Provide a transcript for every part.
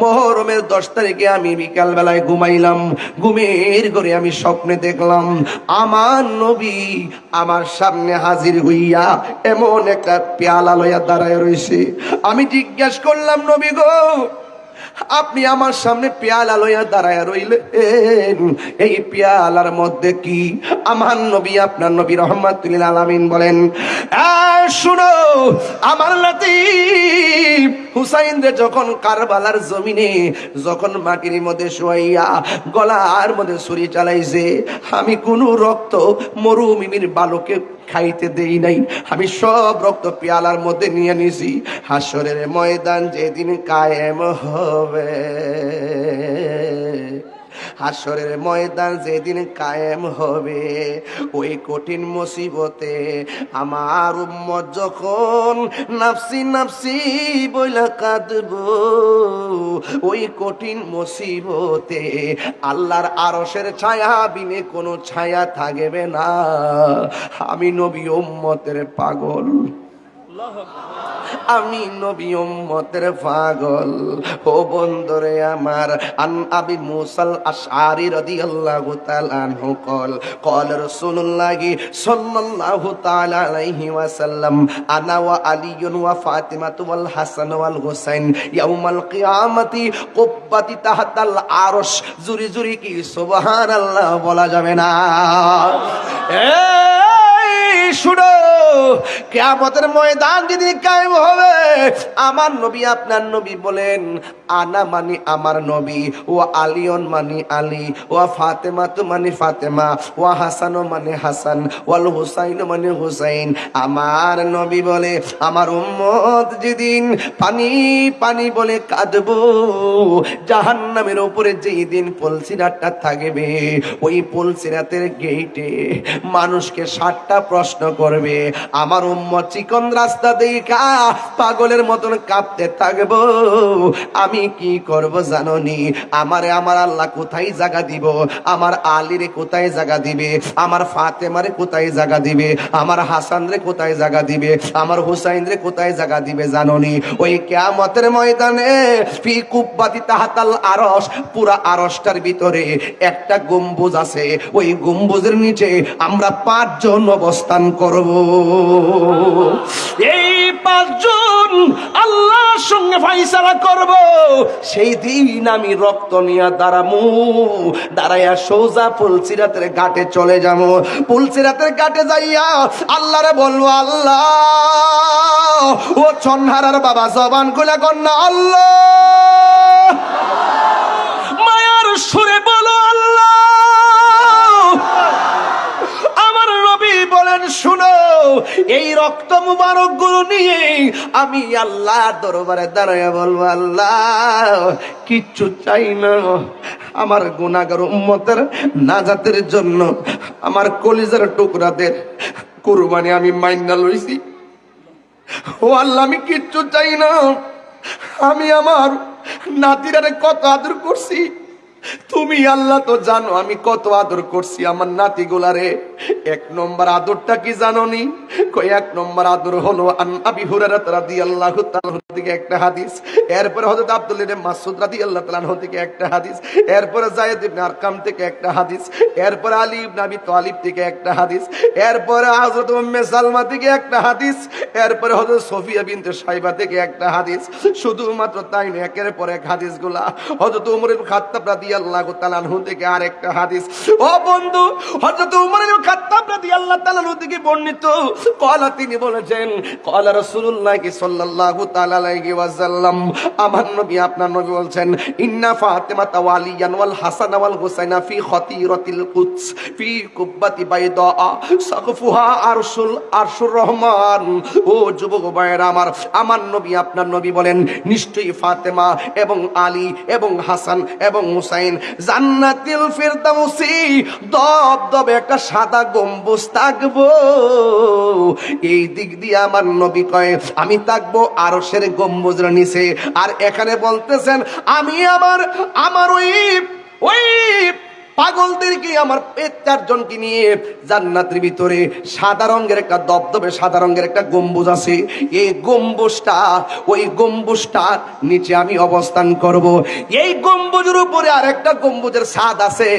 মুহররমের 10 তারিখে আমি বিকাল বেলায় ঘুমাইলাম, ঘুমের ঘরে আমি স্বপ্নে দেখলাম আমার নবী আমার সামনে হাজির হইয়া এমন একটা পেয়ালা লইয়া দাঁড়ায় রইছে। আমি জিজ্ঞেস করলাম, নবী গো, আপনি আমার সামনে পেয়ালা লইয়া দাঁড়ায় রইলেন, এই পেয়ালার মধ্যে কি? আমার নবী আপনার নবী রাহমাতুল লিল আলামিন বলেন, শুনো, আমার লতিফ হুসাইন রে যখন কারবালার জমিনে যখন মাটির মধ্যে শোয়াইয়া গলার মধ্যে ছুরি চালাইছে, আমি কোন রক্ত মরুভূমির বালকে খাইতে দেই নাই, আমি সব রক্ত পেয়ালার মধ্যে নিয়ে নিছি। হাসরের ময়দান যেদিন কায়েম হবে, হাসরের ময়দান যেদিন কায়েম হবে, ওই কঠিন মুসিবতে আমার উম্মত যখন নাফসি নাফসি বইলা কাঁদবো, ওই কঠিন মুসিবতে আল্লাহর আরশের ছায়া বিনে কোনো ছায়া থাকবে না। আমি নবী উম্মতের পাগল, আমি নবী উম্মতের পাগল। ও বন্ধুরে আমার, আন আবি মুসাল আশআরী রাদিয়াল্লাহু তাআলা আনহু قال قال رسول الله صلى الله تعالى عليه وسلم انا وعلي وفاطمه والحسن والحسين يوم القيامه قبتي تحت العرش। জুরি জুরি কি সুবহানাল্লাহ বলা যাবে না? শুনো, কিয়ামতের ময়দান যেদিন কায়েম হবে, আমার নবী আপনার নবী বলেন, আনা মানি আমার নবী, ও আলিয়ন মানি আলী, ও ফাতেমা তো মানি ফাতেমা, ও হাসান মানি হাসান, ওয়াল হুসাইন মানি হুসাইন। আমার নবী বলে, আমার উম্মত যেদিন পানি পানি বলে কাঁদবো, জাহান্নামের উপরে যেই দিন পুলসিরাতটা থাকবে, ওই পুলসিরাতের গেটে মানুষকে 60টা প্রশ্ন করবে। আমার উম্মত চিকন রাস্তা দেখা পাগলের মতন কাঁপতে থাকবো। আমি কি করব জানোনি? আমারে আমার আল্লাহ কোথায় জায়গা দিব? আমার আলীরে কোথায় জায়গা দিবে? আমার ফাতেমারে কোথায় জায়গা দিবে? আমার হাসান রে কোথায় জায়গা দিবে? আমার হুসাইন রে কোথায় জায়গা দিবে জানোনি? ওই কিয়ামতের ময়দানে ফি কুব্বাতি তাহাতাল আরশ, পুরা আরশটার ভিতরে একটা গম্বুজ আছে, ওই গম্বুজের নিচে আমরা 5 জন অবস্থান করব। এই 5 জন আল্লাহর সঙ্গে ফয়সালা করব। সেই দিন আমি রক্ত নিয়ে দাঁড়ামু, দাঁড়াইয়া সোজা পুলসিরাতের ঘাটে চলে যাবো। পুলসিরাতের ঘাটে যাইয়া আল্লাহরে বলবো, আল্লাহ, ও ছন্হারার বাবা জবান খুলে কন্যা আল্লাহ, মায়ার সুরে বলো আল্লাহ। আমার নবী বলেন, শুনো, এই রক্ত মুবারক গুলো নিয়ে আমি আল্লাহর দরবারে দাঁড়াইয়া বলবো, আল্লাহ, কিচ্ছু চাই না, আমার গুনাহগার উম্মতের নাজাতের জন্য আমার কলিজার টুকরাদের কুরবানি আমি মাইনা লইছি। ও আল্লাহ, আমি কিচ্ছু চাই না, আমি আমার নাতিরারে কত আদর করছি, তুমি আল্লাহ তো জানো আমি কত আদর করছি আমার নাতিগুলারে। 1 নম্বর আদরটা কি জানোনি? কই 1 নম্বর আদর হলো আন আবি হুরায়রা রাদিয়াল্লাহু তাআলা থেকে একটা হাদিস, এরপরে হযরত আব্দুল্লাহ ইবনে মাসউদ রাদিয়াল্লাহু তাআলা থেকে একটা হাদিস, এরপরে যায়েদ ইবনে আরকাম থেকে একটা হাদিস, এরপরে আলী ইবনে আবি তালিব থেকে একটা হাদিস, এরপরে হযরত উম্মে সালমা থেকে একটা হাদিস, এরপরে হযরত সফিয়া বিনতে সাইবা থেকে একটা হাদিস। শুধুমাত্র তাই নয়, একের পর এক হাদিসগুলা হযরত ওমর ইবনে খাত্তাব রাদিয়াল্লাহু তাআলা আনহু থেকে আরেকটা হাদিস। ও বন্ধু, হযরত ওমর ইবনে খাত্তাব রাদিয়াল্লাহু তাআলা আনহু থেকে বর্ণিত, কলা তিনি বলেছেন, কলা রাসূলুল্লাহ সাল্লাল্লাহু তাআলা আলাইহি ওয়াসাল্লাম, আমার নবী আপনার নবী বলছেন, ইন্না ফাতিমাতা ওয়া আলিয়ান ওয়াল হাসান ওয়াল হুসাইনা ফি খাতিরাতিল কুদস ফি কুব্বাতি বাইদা সাকফুহা আরশুর রহমান। ও যুবক ভাইরা আমার, আমার নবী আপনার নবী বলেন, নিশ্চয়ই ফাতেমা এবং আলী এবং হাসান এবং হুসাইন জান্নাতুল ফিরদাউসি দবদবে একটা সাদা গম্বুজ থাকবো। এই দিক দিয়ে আমার নবী কয়, আমি থাকবো আরশের গম্বুজের নিচে। আর এখানে বলতেছেন, আমি আমার ওই পাগলদেরকে আমার এই 4 জনকে নিয়ে জান্নাতের ভিতরে সাদা রঙের একটা দবদবে সাদা রঙের একটা গম্বুজ আছে। এই গম্বুজটা, ওই গম্বুজটার নিচে আমি অবস্থান করব। এই গম্বুজের উপরে আরেকটা গম্বুজের ছাদ আছে।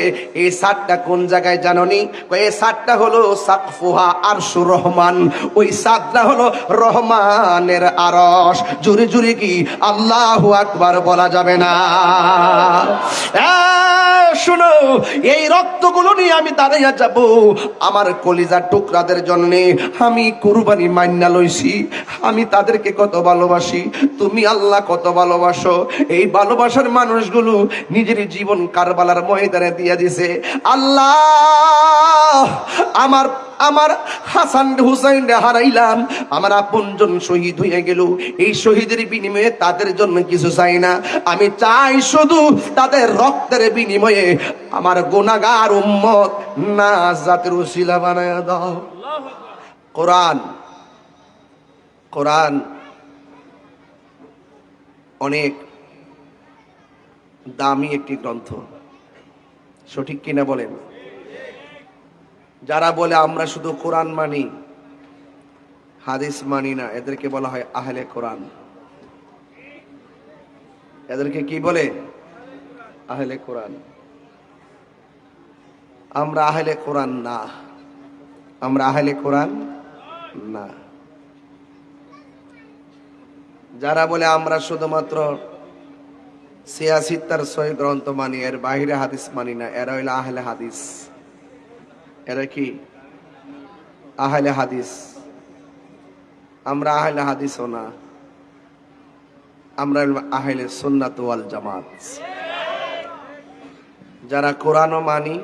এই ছাদটা কোন জায়গায় জানোনি? এই ছাদটা হলো সাকফুহা আরশুর রহমান। ওই ছাদটা হলো রহমানের আরশ। জোরে জোরে কি আল্লাহু আকবার বলা যাবে না? শুনো, এই রক্তগুলো নিয়ে আমি দাঁড়াইয়া যাব আমার কলিজার টুকরাদের জন্য। আমি কুরবানি মাইন্না লইছি। আমি তাদেরকে কত ভালোবাসি, তুমি আল্লাহ কত ভালোবাসো। এই ভালোবাসার মানুষগুলো নিজের জীবন কারবালার ময়দানে দিয়ে দিছে। আল্লাহ, আমার হাসান হুসাইন হারাইলাম, আমার আপনজন শহীদ হয়ে গেল। এই শহীদের বিনিময়ে তাদের জন্য কিছু চাই না, আমি চাই শুধু তাদের রক্তের বিনিময়ে আমার গুনাহগার উম্মত নাজাতের উসিলা বানায় দাও। কোরআন, কোরআন অনেক দামি একটি গ্রন্থ, সঠিক কিনা বলেন? যারা বলে আমরা শুধু কোরআন মানি, হাদিস মানি না, এদেরকে বলা হয় আহলে কোরআন। এদেরকে কি বলে? আহলে কোরআন। আমরা আহলে কোরআন না, আমরা আহলে কোরআন না। যারা বলে আমরা শুধুমাত্র সিয়াসিত্তার 6 গ্রন্থ মানি, এর বাইরে হাদিস মানি না, এরা হইল আহলে হাদিস। এরা কি? আহলে হাদিস। আমরা আহলে হাদিসও না, আমরা আহলে সুন্নাত ওয়াল জামাত। যারা কোরআনও মানি,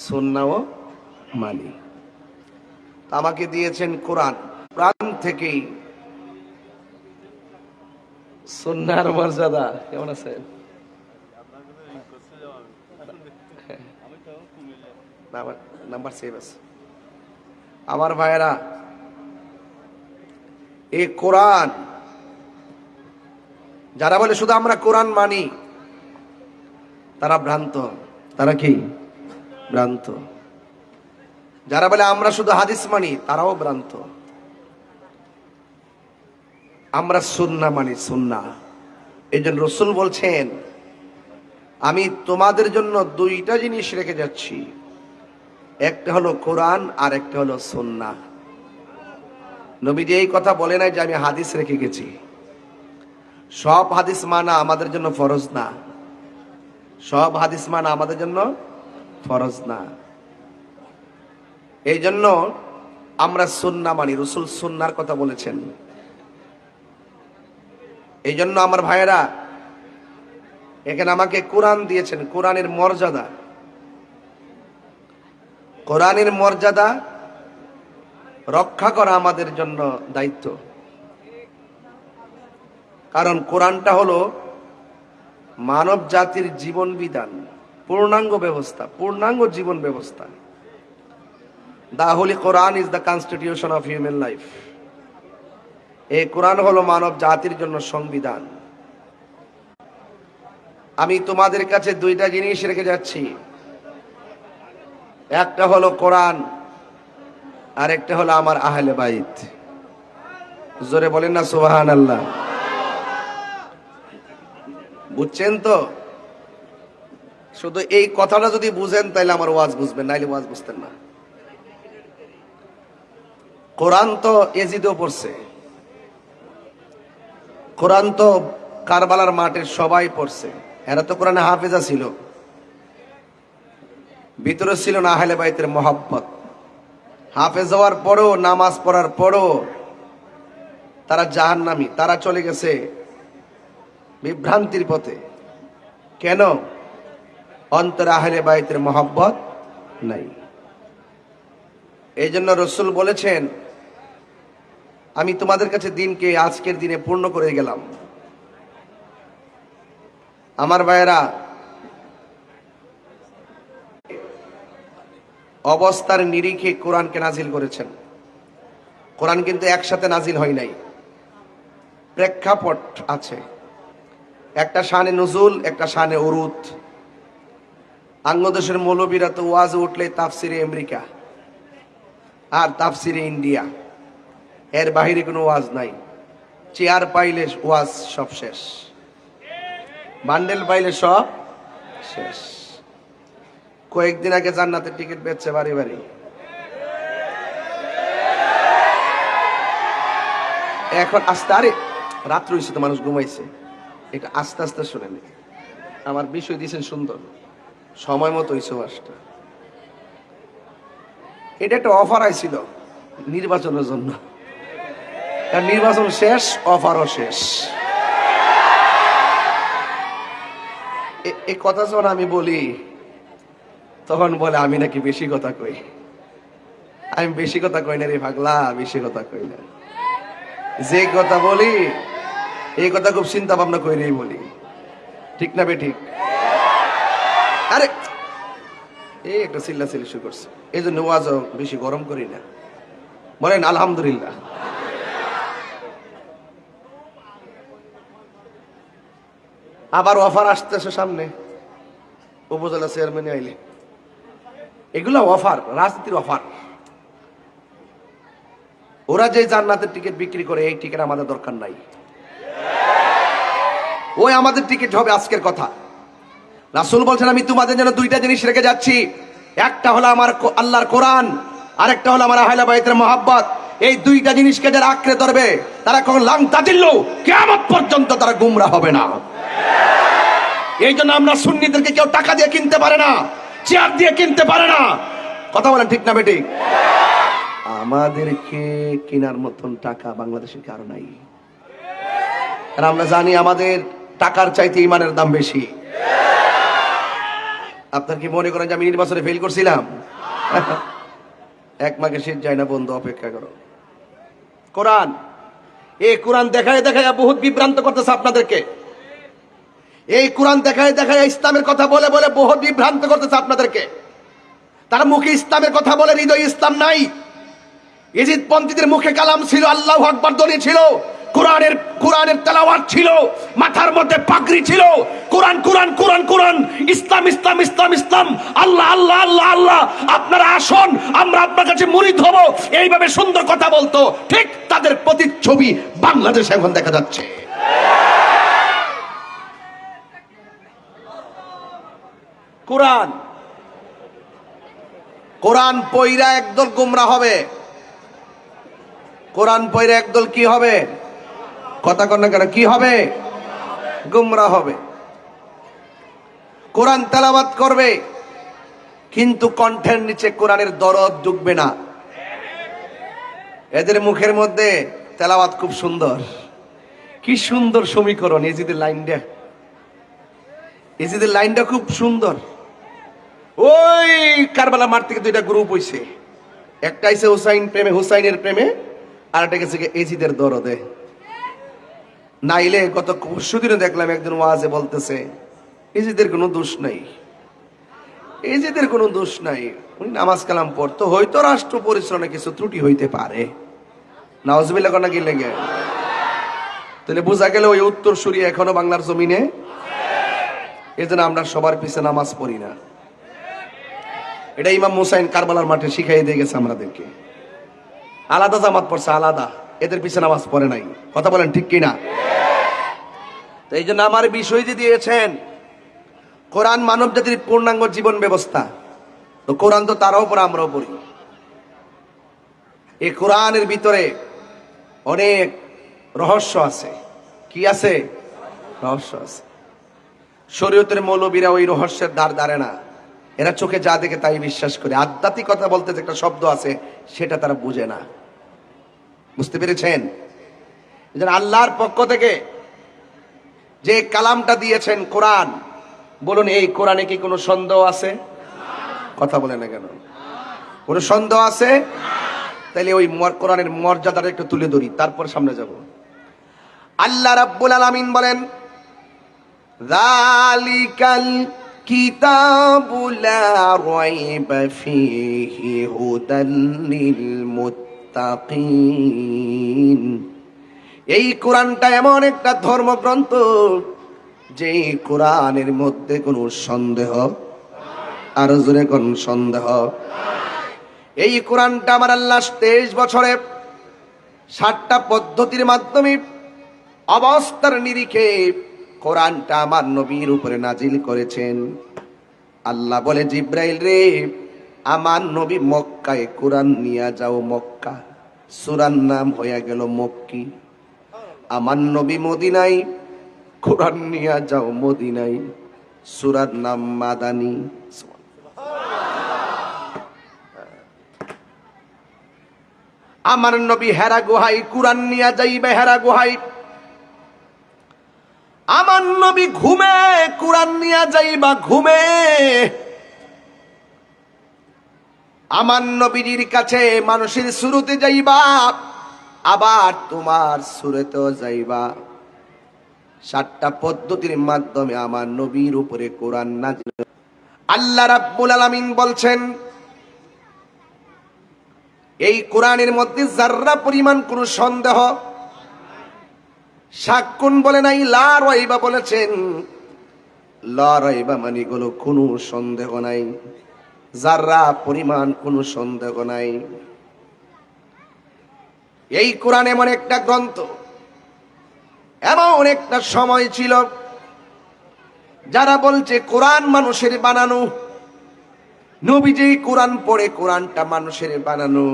সুন্নাও মানি। আমাকে দিয়েছেন কোরআন, কোরআন থেকেই সুন্নার মর্যাদা। কেমন আছেন? নাম্বার সেভ আছে আমার ভাইয়েরা। এই কোরআন, যারা বলে শুধু আমরা কোরআন মানি, তারা ভ্রান্ত। তারা কি? ভ্রান্ত। যারা বলে আমরা শুধু হাদিস মানি, তারাও ভ্রান্ত। আমরা সুন্নাহ মানি, সুন্নাহ। এই জন্য রাসূল বলছেন, আমি তোমাদের জন্য 2টা জিনিস রেখে যাচ্ছি, একটা হলো কোরআন আর একটা হলো সুন্নাহ। নবীজি এই কথা বলে নাই যে আমি হাদিস রেখে গেছি। সব হাদিস মানা আমাদের জন্য ফরজ না, সব হাদিস মানা আমাদের জন্য ফরজ না। এই জন্য আমরা সুন্নাহ মানি। রাসূল সুন্নাহর কথা বলেছেন। এই জন্য আমার ভাইয়েরা, এখানে আমাকে কোরআন দিয়েছেন। কোরআনের মর্যাদা, কোরআনের মর্যাদা রক্ষা করা আমাদের জন্য দায়িত্ব। কারণ কোরআনটা হলো মানব জাতির জীবন বিধান, পূর্ণাঙ্গ ব্যবস্থা, পূর্ণাঙ্গ জীবন ব্যবস্থা। The Holy Quran is the constitution of human life. এই কোরআন হলো মানব জাতির জন্য সংবিধান। আমি তোমাদের কাছে 2টা জিনিস রেখে যাচ্ছি, একটা হলো কোরআন আর একটা হলো আমার আহলে বাইত। জোরে বলেন না সুবহানাল্লাহ। বুঝছেন তো? শুধু এই কথাটা যদি বুঝেন তাহলে আমার ওয়াজ বুঝবেন, নাইলে ওয়াজ বুঝতেন না। কোরআন তো এজিদও পড়ছে, কোরআন তো কারবালার মাঠে সবাই পড়ছে। এরা তো কোরআনে হাফেজা ছিল, ভিতরে ছিল না আহলে বাইতের মহব্বত। হাফেজ হওয়ার পরও, নামাজ পড়ার পরও তারা জাহান্নামী, তারা চলে গেছে বিভ্রান্তির পথে। কেন? অন্তরে আহলে বাইতের মহব্বত নাই। এই জন্য রাসূল বলেছেন, আমি তোমাদের কাছে দিনকে আজকের দিনে পূর্ণ করে গেলাম। আমার ভাইয়েরা, অবস্থার নিরিখে কোরআনকে নাজিল করেছেন। কোরআন কিন্তু একসাথে নাজিল হয় নাই, প্রেক্ষাপট আছে। একটা শানে নুজুল, একটা শানে উরুদ। বাংলাদেশের মৌলবীরা তো ওয়াজ উঠলে তাফসিরে আমেরিকা আর তাফসিরে ইন্ডিয়া, এর বাহিরে কোনো ওয়াজ নাই। চেয়ার পাইলে ওয়াজ সব শেষ, বান্ডেল পাইলে সব শেষ। কয়েকদিন আগে জান্নাতের টিকিট বেচছে বাড়ি বাড়ি। এখন আস্তে, আরে রাত্র হয়েছে তো, মানুষ ঘুমাইছে, এটা আস্তে আস্তে শুনে নি। আমার বিষয় দিয়েছেন সুন্দর, সময় মতো হয়েছে ওয়াজটা। এটা একটা অফার আইছিল নির্বাচনের জন্য, কারণ নির্বাচন শেষ, অফারও শেষ। এই কথা যখন আমি বলি তখন বলে আমি নাকি বেশি কথা কই। আমি বেশি কথা কই না রে পাগলা, বেশি কথা কই না। যে কথা বলি এই কথা খুব চিন্তা ভাবনা করেই বলি, ঠিক না বে ঠিক? আরে এই একটা চিল্লাচিল্লি শুরু করছে, এই জন্য ওয়াজও বেশি গরম করি না। বলেন আলহামদুলিল্লাহ। আবার অফার আসতেছে সামনে, উপজেলা চেয়ারম্যান আইলে। এগুলো অফার, রাজনীতির অফার। ওরা যে জান্নাতের টিকিট বিক্রি করে, এই টিকিট আমাদের দরকার নাই। ওই আমাদের টিকিট হবে আজকের কথা। রাসূল বলছেন আমি তোমাদের জন্য দুইটা জিনিস রেখে যাচ্ছি, একটা হলো আমার আল্লাহর কোরআন, আরেকটা হলো আমার আহলে বাইতের মহব্বত। এই দুইটা জিনিসকে যারা আঁকড়ে ধরবে তারা কখন লাং তাদিল্লু, কিয়ামত পর্যন্ত তারা গুমরা হবে না। এই জন্য আমরা সুন্নিদেরকে কেউ টাকা দিয়ে কিনতে পারে না, চেয়ার দিয়ে কিনতে পারে না। কথা বলেন ঠিক না বেটি? আমাদেরকে কেনার মতন টাকা বাংলাদেশের কারো নাই। আর আমরা জানি আমাদের টাকার চাইতে ইমানের দাম বেশি। আপনার কি মনে করেন যে আমি নির্বাচনে ফেল করছিলাম? এক মাকে শীত যায় না বন্ধু, অপেক্ষা করো। কোরআন, এই কোরআন দেখায় দেখায় বহুত বিভ্রান্ত করতেছে আপনাদেরকে। এই কোরআন দেখায় দেখায় ইসলামের কথা বলে বলে বহুত বিভ্রান্ত করতেছে আপনাদেরকে। তার মুখে ইসলামের কথা বলে, হৃদয় ইসলাম নাই। ইজিদ পন্থীদের মুখে কালাম ছিল, আল্লাহু আকবার ধ্বনি ছিল, কোরআনের তেলাওয়াত ছিল, মাথার মধ্যে পাগড়ি ছিল। কোরআন কোরআন কোরআন কোরআন, ইসলাম ইসলাম ইসলাম ইসলাম, আল্লাহ আল্লাহ আল্লাহ আল্লাহ। আপনারা আসুন, আমরা আপনার কাছে মুরিদ হব, এইভাবে সুন্দর কথা বলতো। ঠিক তাদের প্রতিচ্ছবি বাংলাদেশে এখন দেখা যাচ্ছে। কোরআন কোরআন পয়রা একদল গুমরা হবে। কোরআন পয়রা একদল কি হবে? কথা কন না কেন? কি হবে? গুমরা হবে। কোরআন তেলাওয়াত করবে কিন্তু কণ্ঠের নিচে কোরআনের দরদ ঢুকবে না। এদের মুখের মধ্যে তেলাওয়াত খুব সুন্দর, কি সুন্দর সমীকরণ। এজিদের লাইনটা খুব সুন্দর। ওই কারবালা মাঠ থেকে দুইটা গ্রুপ হইছে, একটা আইছে হুসাইনের প্রেমে, আর একটা গেছে এজিদের দরদে। নাইলে গত পরশুদিনও দেখলাম একজন ওয়াজে বলতেছে এজিদের কোনো দোষ নাই, এজিদের কোনো দোষ নাই, উনি নামাজ কালাম পড়তো, হয়তো রাষ্ট্র পরিচালনায় কিছু ত্রুটি হইতে পারে। নাউজুবিল্লাহ কনা কি লেগে? তাহলে বোঝা গেল ওই উত্তর সুরি এখনো বাংলার জমিনে। এজন্য আমরা সবার পিছে নামাজ পড়ি না। এটা ইমাম হুসাইন কারবালার মাঠে শিখাই দিয়ে গেছে আমাদেরকে। আলাদা জামাত পড়ছে, আলাদা, এদের পিছে নামাজ পড়ে নাই। কথা বলেন ঠিক কিনা? তো এই জন্য আমার বিষয় যে দিয়েছেন কোরআন মানব জাতির পূর্ণাঙ্গ জীবন ব্যবস্থা। তো কোরআন তো তারাও পড়ে, আমরাও পড়ি। এই কোরআনের ভিতরে অনেক রহস্য আছে। কি আছে? রহস্য আছে। শরীয়তের মৌলবীরা ওই রহস্যের ধার ধারে না। এরা চোখে যা দেখে তাই বিশ্বাস করে। আধ্যাত্মিকতা বলতে যে একটা শব্দ আছে সেটা তারা বুঝে না। বুঝতে পেরেছেন? আল্লাহর পক্ষ থেকে যে কালামটা দিয়েছেন কোরআন, বলুন এই কোরআনে কি কোনো সন্দেহ আছে? কথা বলে না কেন? কোনো সন্দেহ আছে? তাহলে ওই কোরআনের মর্যাদাটা একটু তুলে ধরি, তারপর সামনে যাব। আল্লাহ রাব্বুল আলামিন বলেন যালিকাল কিতাবু লা রাইবা ফীহি হুদাল লিল মুত্তাকিন। এই কোরআনটা এমন একটা ধর্মগ্রন্থ যে কোরআনের মধ্যে কোনো সন্দেহ আর জোরে কোন সন্দেহ? এই কোরআনটা আমার আল্লাহ 23 বছরে 60টা পদ্ধতির মাধ্যমে অবস্থার নিরিখে কোরআনটা আমার নবীর উপরে নাজিল করেছেন। আল্লাহ বলে, জিব্রাইল রে, আমার নবী মক্কায় কোরআন নিয়ে যাও। মক্কা, সূরার নাম হয়ে গেল মক্কি। আমার নবী মদিনায় কোরআন নিয়ে যাও। মদিনায়, সূরার নাম মাদানী। আমার নবী হেরা গুহায় কোরআন নিয়ে যাইবে। হেরা গুহায় আমার নবী ঘুমে কোরআন নিয়ে যাইবা। ঘুমে আমার নবীর কাছে মানুষের সুরতে যাইবা, আবার তোমার সুরতেও যাইবা। 7টা পদ্ধতির মাধ্যমে আমার নবীর উপরে কোরআন নাযিল। আল্লাহ রাব্বুল আলামিন বলছেন, এই কোরআনের মধ্যে যাররা পরিমাণ কোন সন্দেহ, শাক্কুন বলে নাই, লা রাইবা বলেছেন। লা রাইবা মানে গুলো কোনো সন্দেহ নাই, যাররা পরিমাণ কোনো সন্দেহ নাই। এই কোরআন এমন একটা গ্রন্থ, এমন একটা সময় ছিল যারা বলছে কোরআন মানুষের বানানো। নবীজি কোরআন পড়ে কোরআনটা মানুষের বানানো।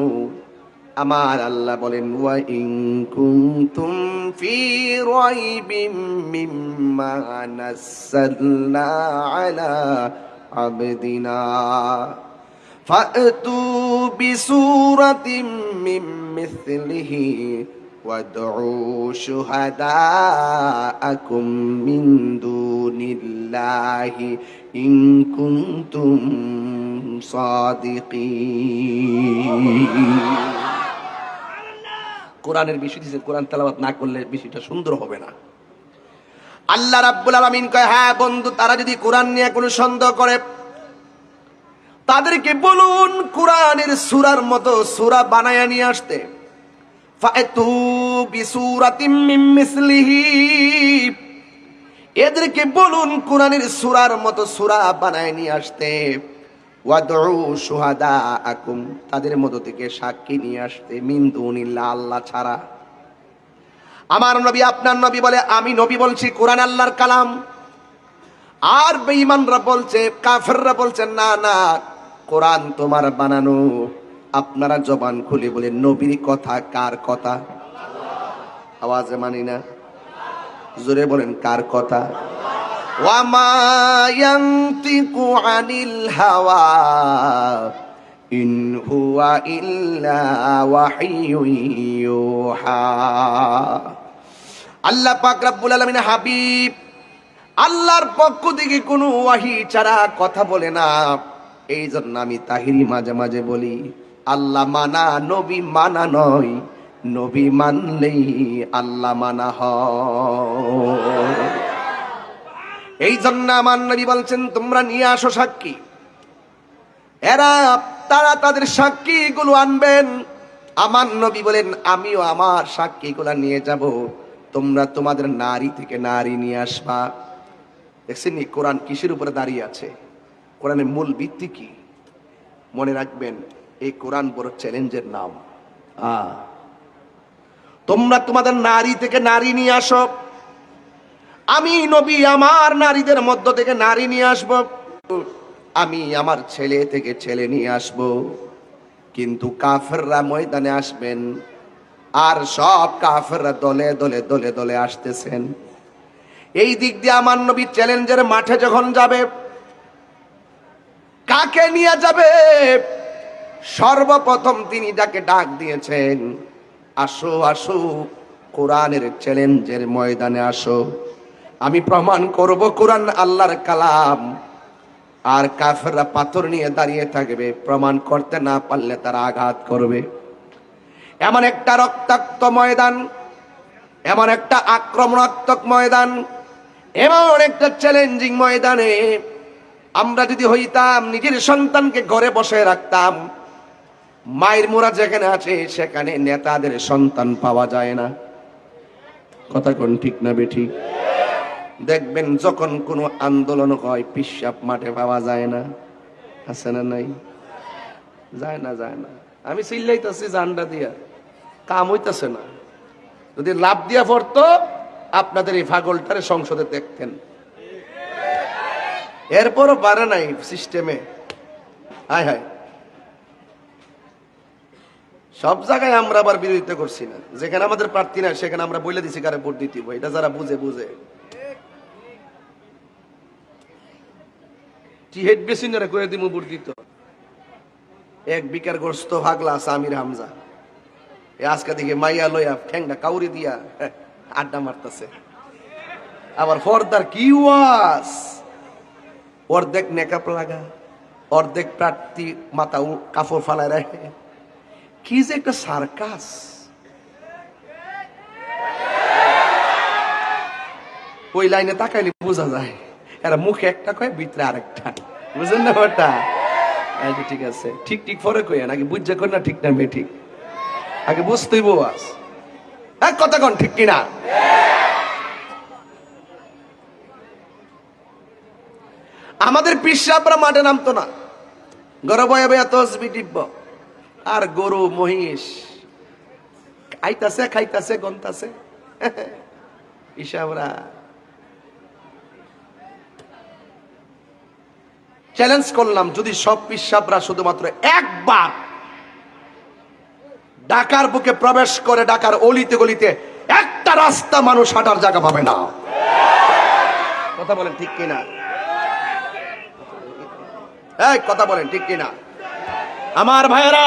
আমার আল্লাহ বলেন, ওয়া ইন কুনতুম ফি রাইবিম মিম্মা নাযালনা আলা আবদিনা ফাতু বিসূরাতিম মিন মিসলিহি ওয়াদউ শুহাদাআকুম মিন দুনিল্লাহি ইন কুনতুম সাদিকিন। কোরআনের বিষয় দিয়েছে, কোরআন তেলাওয়াত না করলে বিষয়টা সুন্দর হবে না। আল্লাহ রাব্বুল আলামিন কয়, হ্যাঁ বন্ধু, তারা যদি কোরআন নিয়ে কোনো সন্দেহ করে, তাদেরকে বলুন কোরআনের সূরার মতো সূরা বানায়া নিয়ে আসতে। ফাতু বিসূরাতিম মিন মিসলিহি, এদেরকে বলুন কোরআনের সূরার মতো সূরা বানায় নিয়ে আসতে। ওয়াদউ শুহাদাআকুম, তাদের মধ্য থেকে সাক্ষী নিয়ে আসতে। মিন দুনিল্লাহ, আল্লাহ ছাড়া। আমার নবী, আপনার নবী বলে, আমি নবী বলছি কোরআন আল্লাহর কালাম। আর বেঈমানরা বলছে, কাফেররা বলছে, না না, কোরআন তোমার বানানো। আপনারা জবান খুলে বলেন, নবীর কথা কার কথা? আওয়াজে মানি না, জোরে বলেন, কার কথা? ওয়া মা ইয়ানতিকু আনিল হাওয়া ইন হুয়া ইল্লা ওয়াহিয়ুন ইউহা। আল্লাহ পাক রব্বুল আলামিন হাবিব, আল্লাহর পক্ষ থেকে কোনো ওয়াহি ছাড়া কথা বলে না। এই জন্য আমি তাহিরি মাঝে মাঝে বলি, আল্লাহ মানা নবী মানা নয়, নবী মানলেই আল্লাহ মানা হয়। এই জন্য আমার নবী বলছেন, তোমরা নিয়ে আসো সাক্ষী। তারা তাদের সাক্ষীগুলো আনবেন। আমার নবী বলেন, আমিও আমার সাক্ষীগুলো নিয়ে যাব। তোমরা তোমাদের নারী থেকে নারী নিয়ে আসবা। দেখছেন কোরআন কিসের উপরে দাঁড়িয়ে আছে? কোরআনের মূল ভিত্তি কি? মনে রাখবেন, এই কোরআন বড় চ্যালেঞ্জের নাম। তোমরা তোমাদের নারী থেকে নারী নিয়ে আসো। আমি নবী আমার নারীদের মধ্য থেকে নারী নিয়ে আসব। আমি আমার ছেলে থেকে ছেলে নিয়ে আসব। কিন্তু কাফেররা ময়দানে আসবেন, আর সব কাফেররা দলে দলে দলে দলে আসতেছেন। এই দিক দিয়ে আমার নবী চ্যালেঞ্জের মাঠে যখন যাবে, কাকে নিয়ে যাবে? সর্বপ্রথম তিনি যাকে ডাক দিয়েছেন, আসো আসো কোরআনের চ্যালেঞ্জের ময়দানে আসো। আমি প্রমাণ করব কোরআন আল্লাহর কালাম। আর কাফেররা পাথর নিয়ে দাঁড়িয়ে থাকবে, প্রমাণ করতে না পারলে তারা আঘাত করবে। এমন একটা রক্তাক্ত ময়দান, এমন একটা আক্রমণাত্মক ময়দান, এমন একটা চ্যালেঞ্জিং ময়দানে আমরা যদি হইতাম, নিজের সন্তানকে ঘরে বসে রাখতাম। মায়ের মোরা যেখানে আছে সেখানে নেতাদের সন্তান পাওয়া যায় না। কথা কোন ঠিক না বেঠিক? দেখবেন যখন কোনো আন্দোলন হয়, পিশাব মাঠে পাওয়া যায় না। আছে না নাই? যায় না, যায় না। আমি চিল্লাইতেছি জানডা দিয়া, কাম হইতেছে না। যদি লাভ দিয়া পড়তো আপনাদের এই পাগলটারে সংসদে দেখতেন। এরপরও পারে নাই সিস্টেমে। হায় হায়, সব জায়গায় আমরা আবার বিরোধিতা করছি না। যেখানে আমাদের প্রার্থী না সেখানে আমরা বলে দিছি কারে ভোট দিতে হবে। এটা যারা বুঝে বুঝে টিহেড বেসিনারে কয়ে দিমু ভোট দিত। এক বিকার গোস্ত ভাগলা আমির হামজা আজকে দিকে মাইয়া লইয়া ঠ্যাংটা কাউরি দিয়া আড্ডা মারতেছে। আবার ফর্দার কি ওয়াজ, অর্ধেক নেকাপ লাগা, অর্ধেক প্রার্থী মাথা কাপড় ফালায় রাখে। কি যে একটা সার্কাস! ওই লাইনে তাকাইলে বোঝা যায় এরা মুখে একটা কয় ভিতরে আরেকটা। বুঝেন না ওটা? ঠিক আছে, ঠিক ঠিক পরে কই নাকি বুঝছে কর না ঠিক না বে ঠিক, আগে বুঝতেই বাস এক কথা কন ঠিক কিনা। আমাদের পিসাবরা মাঠে নামতো না, গরব বয়া তসবি টিপব। আর গরু মহিষ খাইতাছে খাইতাছে গন্তাছে পিসাবরা। চ্যালেঞ্জ করলাম, যদি সব পিসাবরা শুধুমাত্র একবার ঢাকার বুকে প্রবেশ করে ঢাকার অলিতে গলিতে একটা রাস্তা মানুষ হাঁটার জায়গা পাবে না। কথা বলেন ঠিক কিনা? এই কথা বলেন ঠিক কিনা? আমার ভাইয়েরা,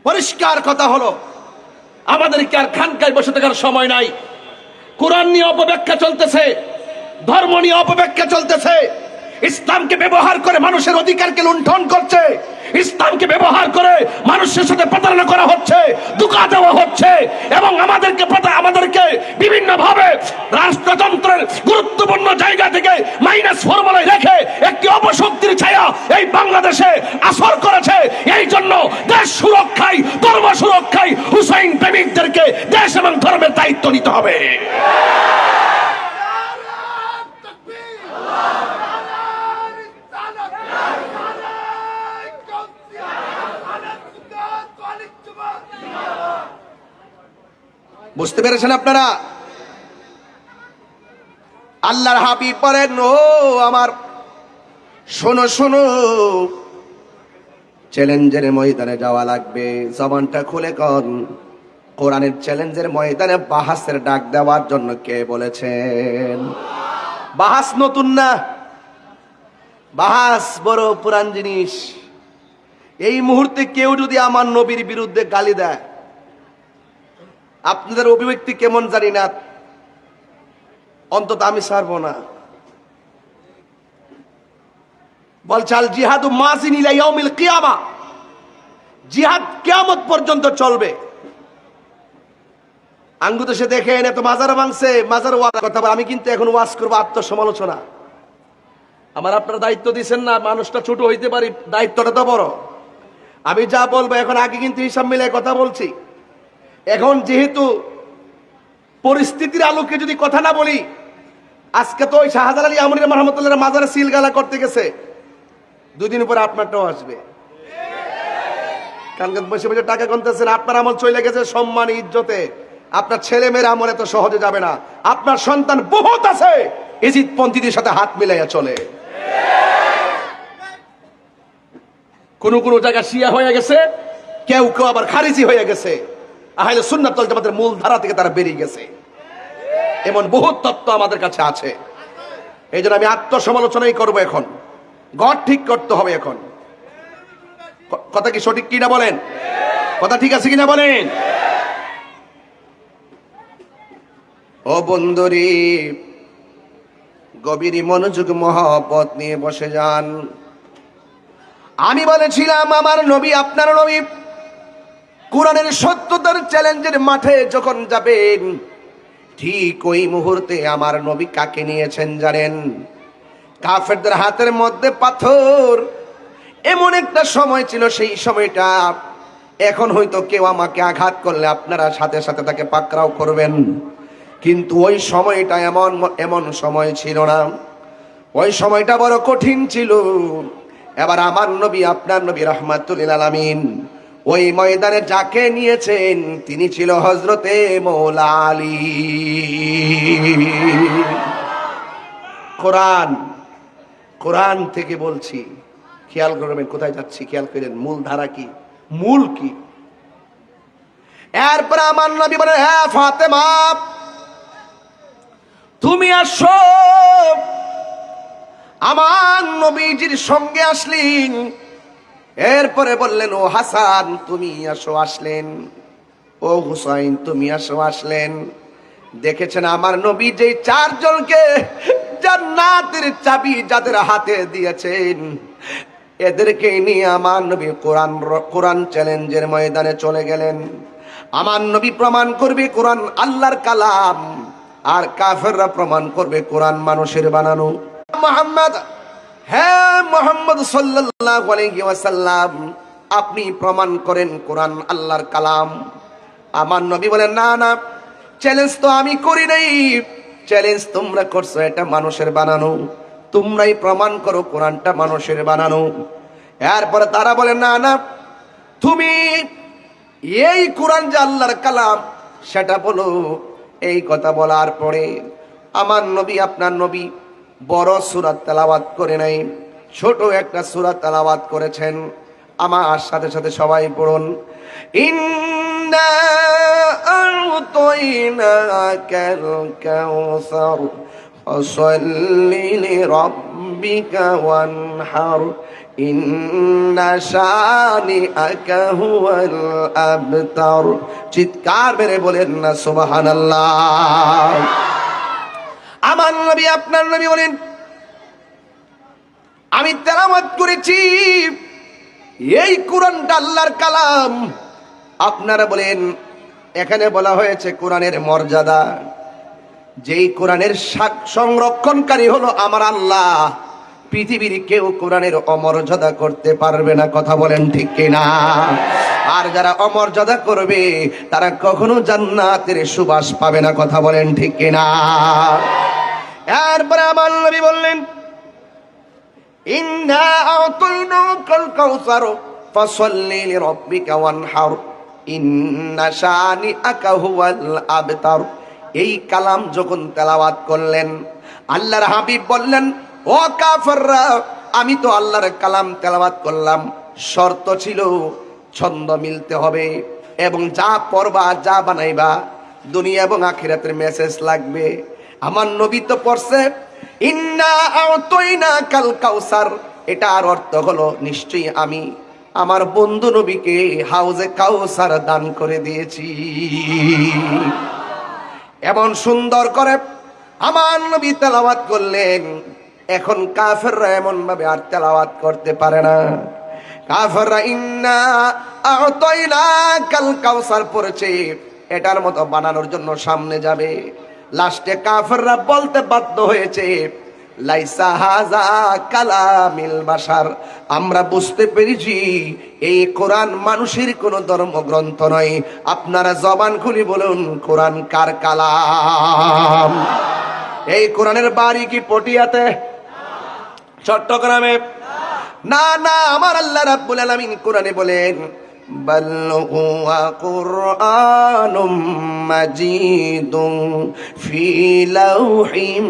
পরিষ্কার কথা হলো, আমাদেরকে আর খানকায় বসে থাকার সময় নাই। কোরআন নিয়ে অপব্যাখ্যা চলতেছে, ধর্ম নিয়ে অপব্যাখ্যা চলতেছে, ইসলামকে ব্যবহার করে মানুষের অধিকারকে লুণ্ঠন করছে, ইসলামকে ব্যবহার করে মানুষের সাথে প্রতারণা করা হচ্ছে, ধোঁকা দেওয়া হচ্ছে, এবং আমাদেরকে বিভিন্ন ভাবে রাষ্ট্রযন্ত্রের গুরুত্বপূর্ণ জায়গা থেকে মাইনাস ফর্মুলায় রেখে একটি অপশক্তির ছায়া এই বাংলাদেশে আসর করেছে। এই জন্য দেশ সুরক্ষায়, ধর্ম সুরক্ষায় হুসাইন প্রেমিকদেরকে দেশ এবং ধর্মের দায়িত্ব নিতে হবে। বুঝতে পেরেছেন আপনারা? আল্লাহর হাবিব বলেন, ও আমার শোনো শোনো, চ্যালেঞ্জের ময়দানে যাওয়া লাগবে। জবানটা খুলে কন, কোরআনের চ্যালেঞ্জের ময়দানে বাহাসের ডাক দেওয়ার জন্য কে বলেছেন? বাহাস নতুন না, বাহাস বড় পুরান জিনিস। এই মুহূর্তে কেউ যদি আমার নবীর বিরুদ্ধে গালি দেয়, আপনাদের অভিব্যক্তি কেমন জানি না, অন্তত আমি ছাড়বো না। বলছে আল জিহাদু মাজিন ইলা ইয়াউমিল কিয়ামা, জিহাদ কিয়ামত পর্যন্ত চলবে। আঙ্গুত সে দেখে এনে তো মাজার ভাঙছে, মাজার ওয়াজ কথা বলে। আমি কিন্তু এখন ওয়াজ করবো আত্মসমালোচনা। আমার আপনারা দায়িত্ব দিচ্ছেন না, মানুষটা ছোট হইতে পারি, দায়িত্বটা তো বড়। আমি যা বলবো এখন, আগে কিন্তু হিসাব মিলে কথা বলছি। এখন যেহেতু পরিস্থিতির আলোকে যদি কথা না বলি, আজকে তো ওই শাহজালাল আলী আমরি রহমতুল্লাহ মাজারে সিলগালা করতে গেছে, দুদিন পরে আপনারটাও আসবে। কালকে বসে বসে টাকা গুনতেছেন, আপনার আমল চলে গেছে সম্মান ইজ্জতে। আপনার ছেলে মেয়ের আমল এত সহজে যাবে না। আপনার সন্তান বহুত আছে ইজিদ পন্থীদের সাথে হাত মিলাইয়া চলে। কোন কোন জায়গা শিয়া হয়ে গেছে, কেউ কেউ আবার খারিজি হয়ে গেছে, আহলে সুন্নাত ওয়াল জামাতের মূল ধারা থেকে তারা বেরিয়ে গেছে। এমন বহুত তত্ত্ব আমাদের কাছে আছে। এই জন্য আমি আত্মসমালোচনাই করবো। এখন ঘর ঠিক করতে হবে। এখন কথা কি সঠিক কিনা বলেন? কথা ঠিক আছে কিনা বলেন? ও বন্ধুরি, গভীর মনোযোগ মহব্বত নিয়ে বসে যান। আমি বলেছিলাম আমার নবী, আপনার নবী কোরআনের সত্যতার চ্যালেঞ্জের মাঠে যখন যাবেন, ঠিক ওই মুহূর্তে আমার নবী কাকে নিয়েছেন জানেন? কাফেরদের হাতের মধ্যে পাথর। এমন একটা সময় ছিল, সেই সময়টা এখন হয়তো কেউ আমাকে আঘাত করলে আপনারা সাথে সাথে তাকে পাকড়াও করবেন, কিন্তু ওই সময়টা এমন সময় ছিল না। ওই সময়টা বড় কঠিন ছিল। এবার আমার নবী আপনার নবী রাহমাতুল লিল আলামিন ওই ময়দানে যাকে নিয়েছেন তিনি ছিল হযরতে মৌলা আলী। কোরআন কোরআন থেকে বলছি, খেয়াল করবেন কোথায় যাচ্ছি, খেয়াল করেন মূল ধারা কি, মূল কি। এরপর আমার নবী বলেন, হ্যাঁ ফাতেমা তুমি আসো। আমার নবীজির সঙ্গে আসলেন। এরপরে বললেন, ও হাসান তুমি আসো, আসলেন। ও হুসাইন তুমি আসো, আসলেন। দেখেছেন আমার নবী যে চারজনকে জান্নাতের চাবি যাদের হাতে দিয়েছেন, এদেরকে নিয়ে আমার নবী কোরআন চ্যালেঞ্জের ময়দানে চলে গেলেন। আমার নবী প্রমাণ করবে কোরআন আল্লাহর কালাম, আর কাফেররা প্রমাণ করবে কোরআন মানুষের বানানো। মুহাম্মদ, হ্যাঁ মুহাম্মদ সাল্লাল্লাহু আলাইহি ওয়াসাল্লাম আপনি প্রমাণ করেন কোরআন আল্লাহর কালাম। আমার নবী বলেন, না না, চ্যালেঞ্জ তো আমি করি নাই, চ্যালেঞ্জ তোমরা করছো, এটা মানুষের বানানো, তোমরাই প্রমাণ করো কোরআনটা মানুষের বানানো। এরপরে তারা বলে, না না, তুমি এই কোরআন যে আল্লাহর কালাম সেটা বলো। এই কথা বলার পরে আমার নবী আপনার নবী বড় সূরা তেলাওয়াত করে নাই, ছোট একটা সূরা তেলাওয়াত করেছেন। আমার সাথে সাথে সবাই পড়ুন, ইন্না আ'তাইনাকাল কাউসার ফাসাল্লি লিরাব্বিকা ওয়ানহার ইন্না শানিআকা হুয়াল আবতার। চিৎকার মেরে বলেন না সুবহানাল্লাহ। আমার নবী আপনার নবী বলেন, আমি তেলাওয়াত করেছি এই কোরআনটা আল্লাহর কালাম। আপনারা বলেন, এখানে বলা হয়েছে কোরআনের মর্যাদা, যেই কোরআনের সংরক্ষণকারী হলো আমার আল্লাহ, পৃথিবীর কেউ কোরআনের অমর্যাদা করতে পারবে না। কথা বলেন ঠিক কিনা? আর যারা অমর্যাদা করবে তারা কখনো জান্নাতের সুবাস পাবে না। কথা বলেন ঠিক কিনা? এরপরে আমার নবী বললেন, ইন্না আ'তাইনাকাল কাউসার ফাসাল্লি লিরাব্বিকা ওয়ানহার ইন্না শানিআকা হুয়াল আবতার। এই কালাম যখন তেলাওয়াত করলেন, আল্লাহর হাবিব বললেন, ও কাফেররা, আমি তো আল্লাহর কালাম তেলাওয়াত করলাম, শর্ত ছিল ছন্দ মিলতে হবে, এবং যা পড়বা যা বানাইবা দুনিয়া এবং আখিরাতের মেসেজ লাগবে। আমার নবী তো পড়ছে ইন্না আ'তাইনাকাল কাউসার, এটার অর্থ হলো নিশ্চয়ই আমি আমার বন্ধু নবীকে হাউজে কাউসার দান করে দিয়েছি। এমন সুন্দর করে আমার নবী তেলাওয়াত করলেন। এখন কাফেররা এমন ভাবে আর তেলাওয়াত করতে পারে না। কাফেররা ইন্না আ'তাইনাকাল কাউসার পড়েছে, এটার মতো বানানোর জন্য সামনে যাবে। লাস্টে কাফেররা বলতে বাধ্য হয়েছে, লাইসা হাযা কালামিল বাশার, আমরা বুঝতে পেরেছি এই কোরআন মানুষের কোনো ধর্মগ্রন্থ নয়। আপনারা জবান খুলি বলুন, কোরআন কার কালাম? এই কোরআনের বাড়ি কি পটিয়াতে, চট্টগ্রামে? না না, আমার আল্লাহ রাব্বুল আলামিন কোরআনে বলেন, বাল হুয়া কুরআনুম মাজিদুন ফি লাউহিম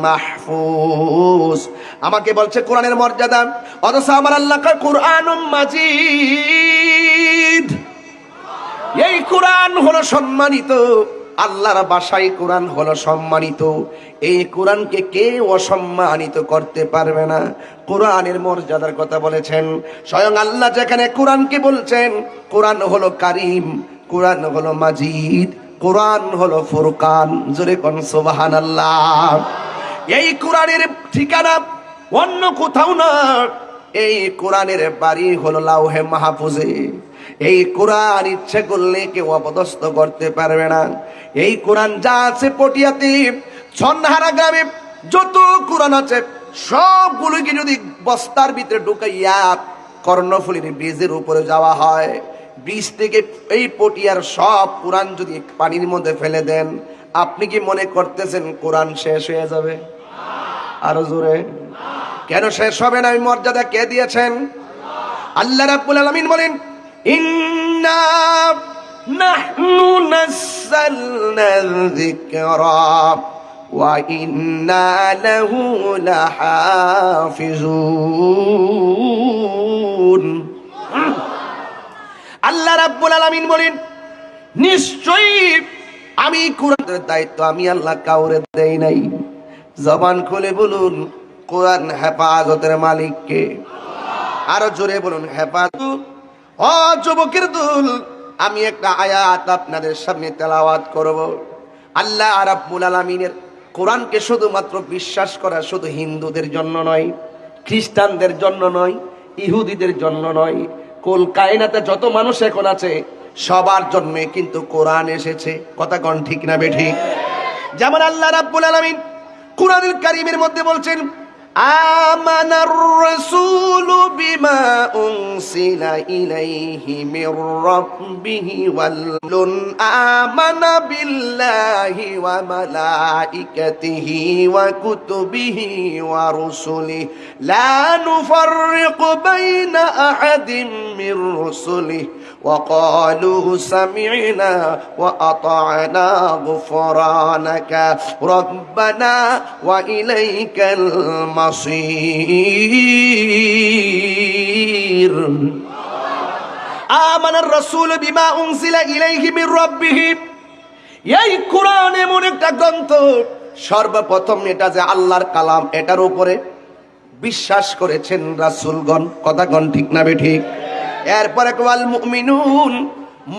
মাহফুজ। আমাকে বলছে কোরআনের মর্যাদা, অথচ আমার আল্লাহ কয় কুরআনুম মাজিদ। এই কোরআন হলো সম্মানিত, আল্লাহর ভাষায় কোরআন হলো সম্মানিত। এই কোরআনকে কেউ অসম্মানিত করতে পারবে না। কোরআনের মর্যাদার কথা বলেছেন স্বয়ং আল্লাহ, যেখানে কোরআনকে বলছেন কোরআন হলো কারিম, কোরআন হলো মাজিদ, কোরআন হলো ফুরকান। জোরে কোন সুবহানাল্লাহ। এই কোরআনের ঠিকানা অন্য কোথাও না, এই কোরআনের বাড়ি হলো লাউহে মাহফুজে। এই কোরআন ইচ্ছে করলে কেউ অপদস্থ করতে পারবে না। এই কোরআন যা আছে পটিয়াতে, ছন্নহারা গ্রামে যত কোরআন আছে সবগুলোকে যদি বস্তার ভিতরে ঢুকাইয়া কর্ণফুলীর ব্রিজের উপরে যাওয়া হয়, ব্রিজ থেকে এই পটিয়ার সব কোরআন যদি পানির মধ্যে ফেলে দেন, আপনি কি মনে করতেছেন কোরআন শেষ হয়ে যাবে? আরো জোরে। কেন শেষ হবে না? এই মর্যাদা কে দিয়েছেন? আল্লাহ রাব্বুল আলামিন বলেন, ইন্না নাহনু নাযালনা যিকরা ওয়া ইন্না লাহু লাহাফিজুন। আল্লাহ রাব্বুল আলামিন বলেন, নিশ্চয়ই আমি কোরআনের দায়িত্ব আমি আল্লাহ কাউরে দেই নাই। জবান খুলে বলুন, কোরআন হেফাজতের মালিক কে? আরো জোরে বলুন, হেফাজত। ও যুবকের দল, আমি একটা আয়াত আপনাদের সামনে তেলাওয়াত করব। আল্লাহ রাব্বুল আলামিনের কোরআনকে শুধুমাত্র বিশ্বাস করা শুধু হিন্দুদের জন্য নয়, খ্রিস্টানদের জন্য নয়, ইহুদিদের জন্য নয়, কুল কায়নাতে যত মানুষ এখন আছে সবার জন্য কিন্তু কোরআন এসেছে। কথা কোন ঠিক না বেঠিক? যেমন আল্লাহ রাব্বুল আলামিন কোরআনুল কারীমের মধ্যে বলছেন, আমানার রাসূলু বিমা উনসিলা ইলাইহি মির রাব্বিহি ওয়াল আমানা বিল্লাহি ওয়া মালাইকাতিহি ওয়া কুতুবিহি ওয়া রুসুলিহি লা নুফাররিকু বাইনা আহাদিম মির রুসুলিহি وقالوا سمعنا وأطعنا غفرانك ربنا وإليك المصير آمن الرسول بما أنزل إليه من ربه। এই কোরআন এমন একটা গ্রন্থ, সর্বপ্রথম এটা যে আল্লাহর কালাম এটার উপরে বিশ্বাস করেছেন রাসূলগণ। কথা কোন ঠিক না বেঠিক? এরপরে ওয়াল মুমিনুন,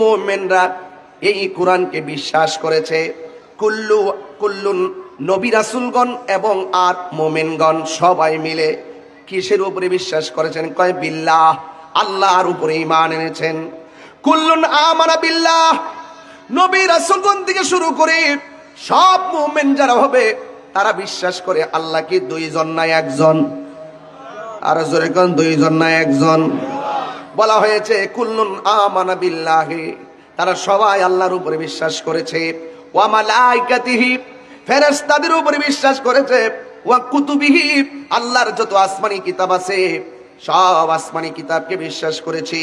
মুমিনরা এই কোরআনকে বিশ্বাস করেছে। কুল্লুন নবী রাসূলগণ এবং আর মুমিনগণ সবাই মিলে কিসের উপরে বিশ্বাস করেছেন? কয় বিল্লাহ, আল্লাহর উপরে ঈমান এনেছেন। কুল্লুন আমানা বিল্লাহ, নবী রাসূলগণ থেকে শুরু করে সব মুমিন যারা হবে তারা বিশ্বাস করে আল্লাহ কি দুইজন না একজন? আর জোরে কোন দুইজন না একজন? বলা হয়েছে কুল্লুন আমানা বিল্লাহি, তারা সবাই আল্লাহর উপরে বিশ্বাস করেছে। ওয়া মালাইকাতিহি, ফেরেশতাদের উপরে বিশ্বাস করেছে। ওয়া কুতুবিহি, আল্লাহর যত আসমানি কিতাব আছে সব আসমানি কিতাবকে বিশ্বাস করেছি।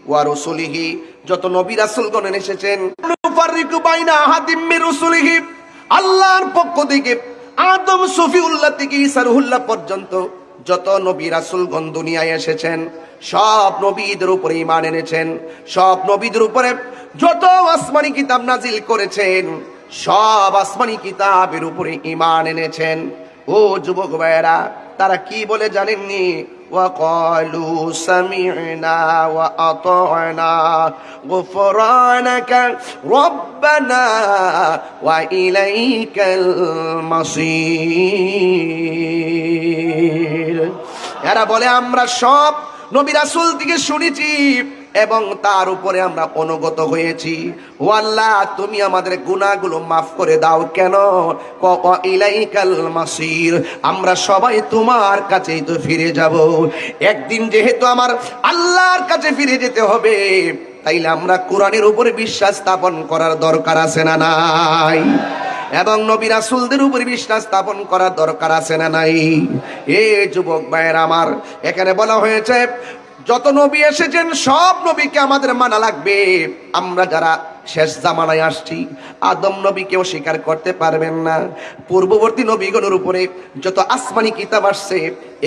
ওয়া রুসুলিহি, যত নবী রাসূলগণ এসেছেন। নুফাররিকু বাইনা আহাদিম মির রুসুলিহি, আল্লাহর পক্ষ থেকে আদম সফিউল্লাহ থেকে ঈসা রুহুল্লাহ পর্যন্ত যত নবী রাসূলগণ দুনিয়ায় এসেছেন সব নবীদের উপরে ঈমান এনেছেন। সব নবীদের উপরে যত আসমানি কিতাব নাজিল করেছেন সব আসমানি কিতাবের উপরে ঈমান এনেছেন। ও যুবক ভাইয়েরা, তারা কি বলে জানেননি? ওয়াকালু সামি'না ওয়া আতা'না গুফরানাকা রব্বানা ওয়া ইলাইকাল মাসির। এরা বলে আমরা সব নবী রাসূল থেকে শুনেছি এবং তার উপরে আমরা অনুগত হয়েছি। ও আল্লাহ, তুমি আমাদের গুনাহগুলো মাফ করে দাও। কেন? ইলাইকাল মাসির, আমরা সবাই তোমার কাছেই তো ফিরে যাব। একদিন যেহেতু আমার আল্লাহর কাছে ফিরে যেতে হবে, তাইলে আমরা কোরআনের উপরে বিশ্বাস স্থাপন করার দরকার আছে না নাই? এবং নবী রাসূলদের উপরে বিশ্বাস স্থাপন করার দরকার আছে না নাই? এ যুবক ভাইয়েরা আমার, এখানে বলা হয়েছে যত নবী এসেছেন সব নবীকে আমাদের মানা লাগবে। আমরা যারা শেষ জামানায় আসছি, আদম নবীকেও স্বীকার করতে পারবেন না। পূর্ববর্তী নবীগণের উপরে যত আসমানি কিতাব আসছে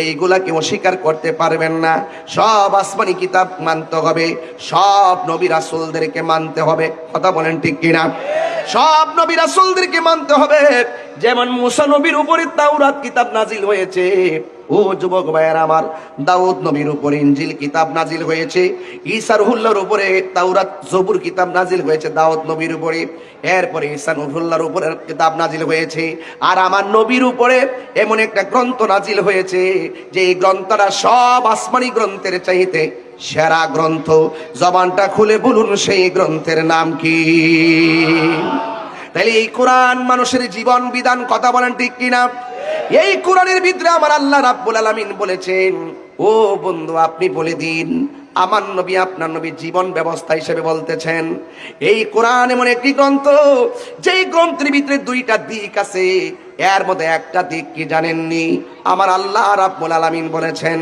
এইগুলাকেও স্বীকার করতে পারবেন না। সব আসমানি কিতাব মানতে হবে, সব নবী রাসূলদেরকে মানতে হবে। কথা বলেন ঠিক কিনা? সব নবী রাসূলদেরকে মানতে হবে। যেমন মুসা নবীর উপরে তাওরাত কিতাব নাজিল হয়েছে, ও যুবক ভাইয়েরা আমার, দাউদ নবীর উপরে ইনজিল কিতাব নাজিল হয়েছে। ঈসা রুহুল্লাহর উপরে তাওরাত জবুর কিতাব নাজিল হয়েছে দাউদ নবীর উপরে। এরপরে ঈসা রুহুল্লাহর উপরে কিতাব নাজিল হয়েছে। আর আমার নবীর উপরে এমন একটা গ্রন্থ নাজিল হয়েছে যে এই গ্রন্থটা সব আসমানি গ্রন্থের চাইতে সেরা গ্রন্থ। জবানটা খুলে বলুন সেই গ্রন্থের নাম কি? তাহলে এই কোরআন মানুষের জীবন বিধান। কথা বলেন ঠিক কিনা? এই কোরআনের ভিতরে আমার আল্লাহ রাব্বুল আলামিন বলেছেন, ও বন্ধু আপনি বলে দিন আমার নবী আপনার নবী জীবন ব্যবস্থা হিসেবে বলতেছেন এই কোরআন এমন একটি গ্রন্থ যেই গ্রন্থের ভিতরে দুইটা দিক আছে। এর মধ্যে একটা দিক কি জানেননি? আমার আল্লাহ রাব্বুল আলামিন বলেছেন,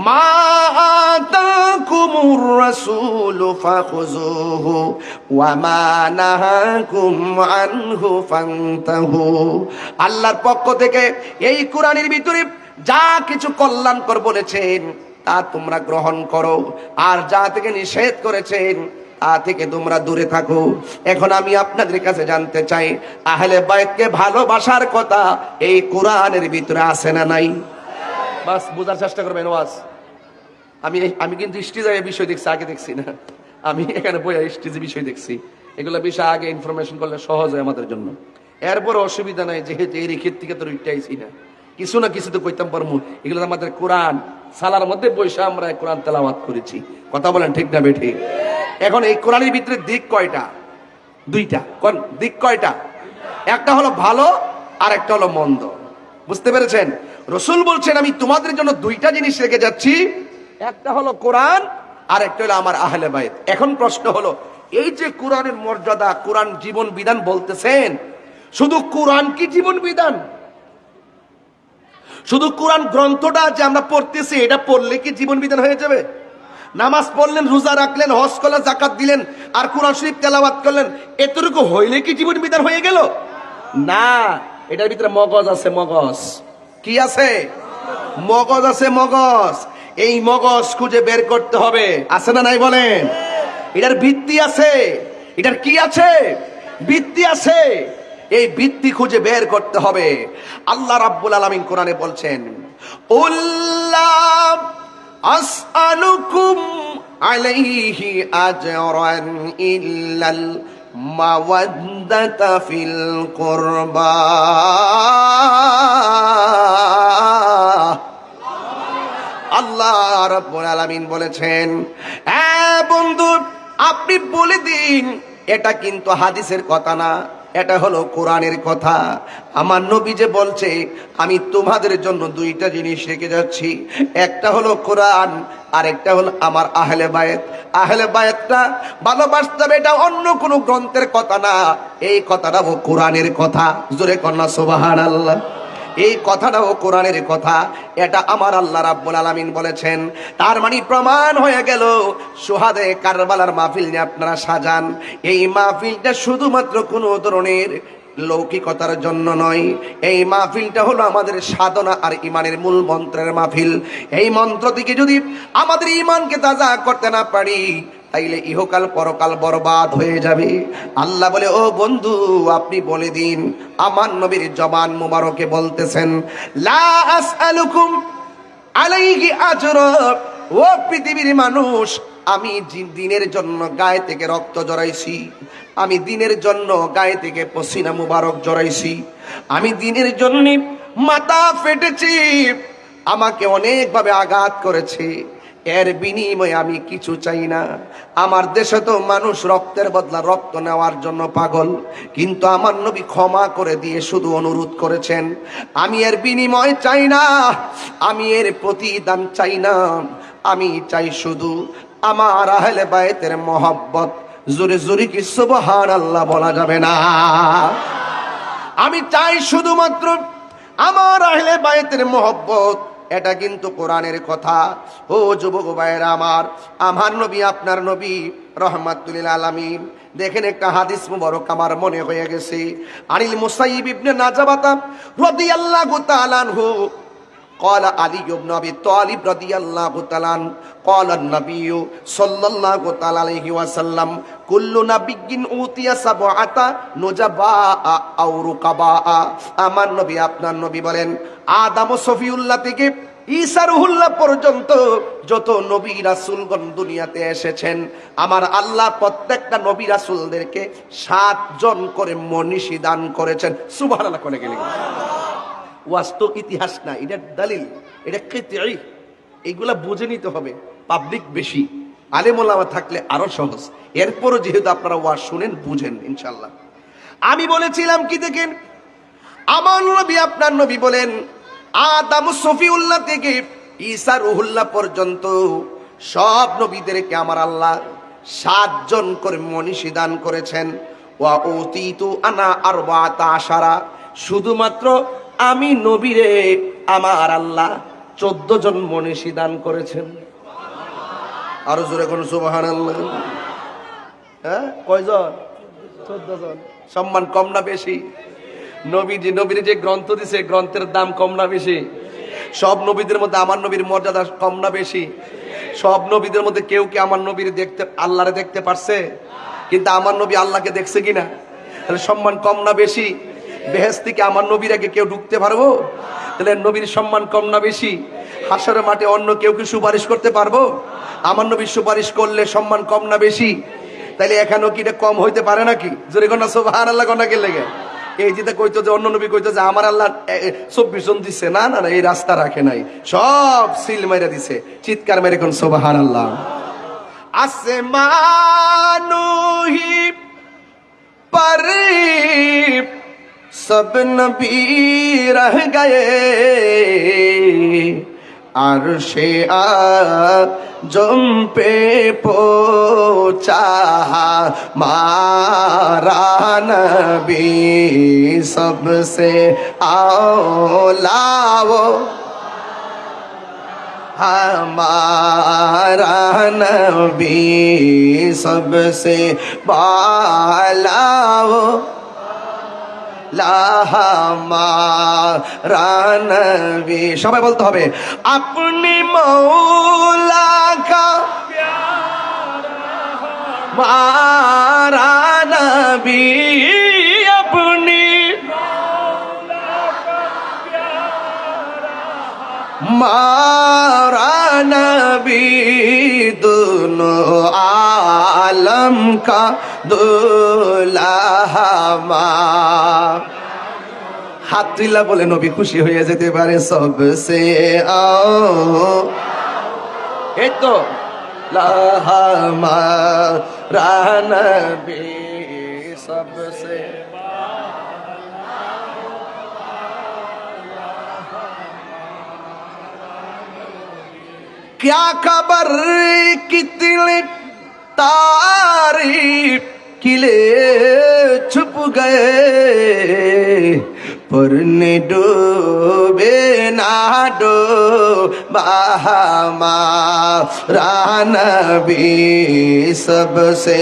মা আতাকুমুর রাসূলু ফাখুযুহু ওয়া মা নাহাকুম আনহু ফান্তাহু। আল্লাহর পক্ষ থেকে এই কোরআনের ভিতরে যা কিছু কল্যাণকর বলেছেন তা তোমরা গ্রহণ করো, আর যা থেকে নিষেধ করেছেন তা থেকে তোমরা দূরে থাকো। এখন আমি আপনাদের কাছে জানতে চাই, আহলে বাইতকে ভালোবাসার কথা এই কোরআনের ভিতরে আছে না নাই? বাস বোঝার চেষ্টা করবেন ওয়াজ। আমি কিন্তু স্টেজে বিষয় দেখছি, আগে দেখছি না। আমি এখানে বইয়া স্টেজে বিষয় দেখছি। এগুলো বিষয় আগে ইনফরমেশন করলে সহজ হয় আমাদের জন্য। এরপর অসুবিধা নাই, যেহেতু এই রেখের থেকে তো উঠতেইছি না, কিছু না কিছু তো কইতাম পারবো। এগুলো আমাদের কোরআন সালার মধ্যে বসে আমরা কোরআন তেলাওয়াত করেছি। কথা বলেন ঠিক না বেঠিক? এখন এই কোরআনের ভিতরে দিক কয়টা? দুইটা। কোন দিক কয়টা? একটা হলো ভালো আর একটা হলো মন্দ। বুঝতে পেরেছেন? রাসূল বলছেন আমি তোমাদের জন্য দুইটা জিনিস রেখে যাচ্ছি, একটা হলো কোরআন আর একটা হলো আমার আহলে বাইত। এখন প্রশ্ন হলো, এই যে কোরআনের মর্যাদা, কোরআন জীবন বিধান বলতেছেন, শুধু কোরআন কি জীবন বিধান? শুধু কোরআন গ্রন্থটা যে আমরা পড়তেছি এটা পড়লে কি জীবন বিধান হয়ে যাবে? নামাজ পড়লেন, রোজা রাখলেন, হজ করলেন, যাকাত দিলেন আর কোরআন শরীফ তেলাওয়াত করলেন, এতটুকু হইলে কি জীবন বিধান হয়ে গেল? না, এটার ভিতরে মগজ আছে। মগজ কি আছে? মগজ আছে। মগজ, এই মগজ খুঁজে বের করতে হবে। আছে না নাই বলেন? এটার ভিত্তি আছে। এটার কি আছে? ভিত্তি আছে। এই ভিত্তি খুঁজে বের করতে হবে। আল্লাহ রাব্বুল আলামিন কোরআনে বলছেন, উল্লাহ আসআলুকুম আলাইহি আজরান ইল্লাল মাওয়াদ্দাতা ফিল কুরবা। আল্লাহ রাব্বুল আলামিন বলেছেন, বন্ধু আপনি বলে দিন, এটা কিন্তু হাদিসের কথা না, এটা হলো কোরআনের কথা। আমার নবী যে বলছে আমি তোমাদের জন্য দুইটা জিনিস রেখে যাচ্ছি, একটা হলো কোরআন আর একটা হলো আমার আহলে বায়েত। আহলে বায়েতটা ভালোবাসতে হবে, এটা অন্য কোনো গ্রন্থের কথা না, এই কথাটাও কোরআনের কথা। জোরে কন্যা সুবহানাল্লাহ। এই কথাটাও কোরআনের কথা, এটা আমার আল্লাহ রাব্বুল আলামিন বলেছেন। তার মানে প্রমাণ হয়ে গেল, সুহাদে কারবালার মাহফিল নিয়ে আপনারা সাজান, এই মাহফিলটা শুধুমাত্র কোনো ধরনের লৌকিকতার জন্য নয়। এই মাহফিলটা হলো আমাদের সাধনা আর ইমানের মূল মন্ত্রের মাহফিল। এই মন্ত্র থেকে যদি আমাদের ইমানকে তাজা করতে না পারি, তাইলে ইহকাল পরকাল বরবাদ হয়ে যাবে। আল্লাহ বলে, ও বন্ধু আপনি বলে দিন, আমার নবীর জবান মুবারকে বলতেছেন, লা আসআলুকুম আলাইহি আজরা। ও পৃথিবীর মানুষ, আমি দিনের জন্য গায়ে থেকে রক্ত জড়াইছি, আমি দিনের জন্য গায়ে থেকে পসিনা মুবারক জড়াইছি, আমি দিনের জন্য মাথা ফেটেছি, আমাকে অনেকভাবে আঘাত করেছে, এর বিনিময়ে আমি কিছু চাই না। আমার দেশে তো মানুষ রক্তের বদলা রক্ত নেওয়ার জন্য পাগল, কিন্তু আমার নবী ক্ষমা করে দিয়ে শুধু অনুরোধ করেছেন, আমি এর বিনিময় চাই না, আমি এর প্রতিদান চাই না, আমি চাই শুধু আমার আহলে বায়তের মহব্বত। জোরে জোরে কি সুবহানাল্লাহ বলা যাবে না? আমি চাই শুধুমাত্র আমার আহলে বায়তের মহব্বত। এটা কিন্তু কোরআনের কথা। ও যুবক ভাইয়েরা আমার নবী, আপনার নবী রহমাতুল আলামিন, দেখেন একটা হাদিস মুবারক আমার মনে হয়ে গেছে। আনিল মুসাইয়িব ইবনে নাজাবাতা রাদিয়াল্লাহু তাআলা আনহু قال علي بن ابي طالب رضي الله تعالى عنه قال النبي صلى الله تعالى عليه وسلم كل نبي اوتي سبعه نجباء او رقباء। আমার নবী, আপনার নবী বলেন, আদম ও সফিউল্লাহ থেকে ঈসা রুহুল্লাহ পর্যন্ত যত নবী রাসূলগণ দুনিয়াতে এসেছেন, আমার আল্লাহ প্রত্যেকটা নবী রাসূলদেরকে 7 জন করে মনীষী দান করেছেন। সুবহানাল্লাহ করে গেলেন। বাস্তব ইতিহাস না, এটা দলিল, এটা কিতাই। এইগুলা বুঝে নিতে হবে। পাবলিক বেশি, আলেম ওলামা থাকলে আরো সহজ। এরপরও যেহেতু আপনারা ওয়াজ শুনেন, বুঝেন ইনশাআল্লাহ। আমি বলেছিলাম কি, দেখেন আমার নবী, আপনার নবী বলেন, আদম সফিউল্লাহ থেকে ঈসা রুহুল্লাহ পর্যন্ত সব নবীদেরকে আমার আল্লাহ 7 জন করে মনীষী দান করেছেন। ওয়া উতিতু আনা আরবাতা আশারা, শুধুমাত্র আমি নবীরে আমার আল্লাহ 14 জন মনীষী দান করেছেন। আরো জোরে কোন সুবহানাল্লাহ। হ্যাঁ, কয়জন? 14 জন। সম্মান কম না বেশি? নবীর যে গ্রন্থ দিছে, গ্রন্থের দাম কম না বেশি? সব নবীদের মধ্যে আমার নবীর মর্যাদা কম না বেশি? সব নবীদের মধ্যে কেউ কি আমার নবীর দেখতে, আল্লাহরে দেখতে পারছে? কিন্তু আমার নবী আল্লাহকে দেখছে কিনা? তাহলে সম্মান কম না বেশি? বেহেশত থেকে আমার নবীর আগে কেউ ঢুকতে পারবো? তাহলে নবীর সম্মান কম না বেশি? হাসরের মাঠে অন্য কেউ কি সুপারিশ করতে পারবো? আমার নবীর সুপারিশ করলে সম্মান কম না বেশি? তাইলে এখানেও কি এটা কম হইতে পারে নাকি? জোরে কোন সুবহানাল্লাহ কোন কে লেগে? এই যেটা কইতো যে অন্য নবী কইতো যে আমার আল্লাহ 24 জন দিচ্ছে, না না, এই রাস্তা রাখে নাই, সব সিল মেরে দিছে। চিৎকার মেরে কোন সুবহানাল্লাহ। আসমানুহি पर सब नबी रह गए, अर्शे आज़म पे पहुंचा हमारा नबी, सबसे औला वो हमारा नबी, सबसे बाला वो हमारा नबी। সবাই বলতে হবে, अपनी मौला का हमारा नबी, अपनी मारा नबी, दोनों आलम का दुल्हा। হাত তুলা বলে নবী খুশি হয়ে যেতে পারে। সবসে এই তো লাহামারা নবী, সবসে क्या खबर कितनी तारीफ किले छुप गए, पर ने डूबे ना डूबा हमारा नबी, सबसे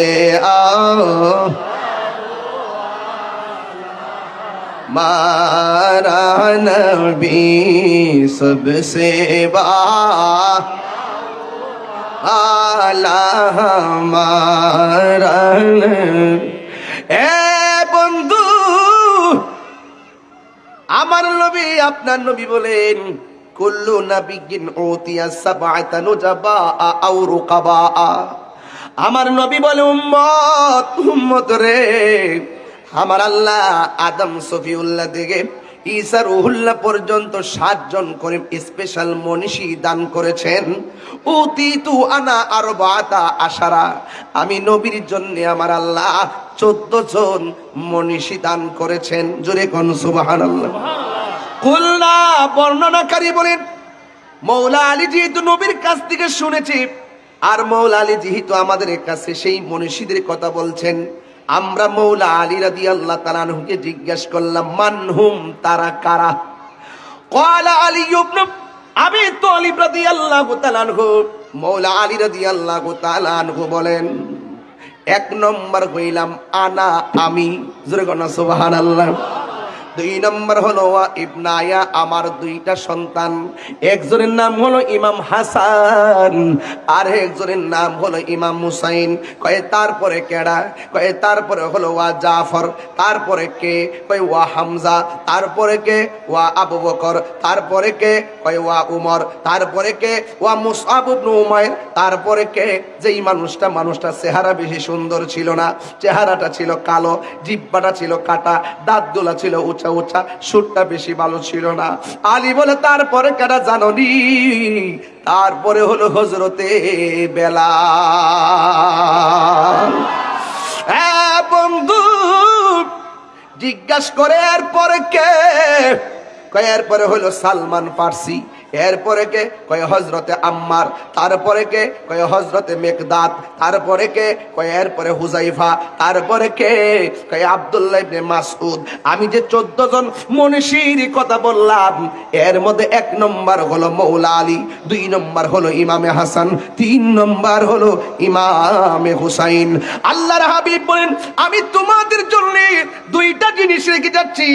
हमारा नबी, सबसे आला हमारा नबी। এ বন্ধু, আমার নবী আপনার নবী বলেন, কুল্লু নাবিয়্যিন উতিয়া সাবআতা নুজাবা আও রুকাবা। আমার নবী বলে, উম্মত উম্মত রে, আমার আল্লাহ আদম সফিউল্লাহ থেকে ঈসা রুহুল্লাহ পর্যন্ত 7 জন করে স্পেশাল মনীষী দান করেছেন। উতিতু আনা আরবাতা আশারা, আমি নবীর জন্য আমার আল্লাহ 14 জন মনীষী দান করেছেন। জোরে কোন সুবহানাল্লাহ। কুলনা, বর্ণনাকারী বলেন, মৌলা আলী যেহেতু নবীর কাছ থেকে শুনেছি, আর মৌলা আলী যেহেতু আমাদের কাছে সেই মনীষীদের কথা বলছেন, আমরা মৌলা আলী রাদিয়াল্লাহু তাআলা আনহুকে জিজ্ঞাসা করলাম, মানহুম, তারা কারা? ক্বালা আলী ইবনে আবি তালিব রাদিয়াল্লাহু তাআলা আনহু, মৌলা আলী রাদিয়াল্লাহু তাআলা আনহু বলেন, 1 নম্বর হইলাম আনা, আমি। জোরে কোন সুবহানাল্লাহ। 2 নম্বর হলো ওয়া ইবনায়া, আমার 2টা সন্তান। একজনের নাম হলো ইমাম হাসান, আর একজনের নাম হলো ইমাম হুসাইন। কয় তারপরে কেডা? কয় তারপরে হলো ওয়া জাফর। তারপরে কে? কয় ওয়া হামজা। তারপরে কে? ওয়া আবু বকর। তারপরে কে? কয় ওয়া উমর। তারপরে কে? ওয়া মুসআব ইবনে উমাইর। তারপরে কে? যেই মানুষটা চেহারা বেশি সুন্দর ছিল না, চেহারাটা ছিল কালো, জিহ্বাটা ছিল কাটা, দাঁতগুলা ছিল উঁচা উঁচা, সুরটা বেশি ভালো ছিল না। আলী বলে, তারপরে কেডা জানোনি? তারপরে হলো হযরতে বেলাল। বন্ধু জিজ্ঞাসা করে, এরপরে কে? কয় এরপরে হলো সালমান ফার্সি, এরপরে কে কয় হযরতে আম্মার, তারপরে কে কয় হযরতে মিকদাদ, তারপরে কে কয় এরপরে হুযাইফা, তারপরে কে কয় আব্দুল্লাহ ইবনে মাসউদ। আমি যে 14 জন মনীষীর কথা বললাম, এর মধ্যে 1 নম্বর হলো মৌলা আলী, 2 নম্বর হলো ইমামে হাসান, 3 নম্বর হলো ইমামে হুসাইন। আল্লাহর হাবিব বলেন, আমি তোমাদের জন্য 2টা জিনিস রেখে যাচ্ছি,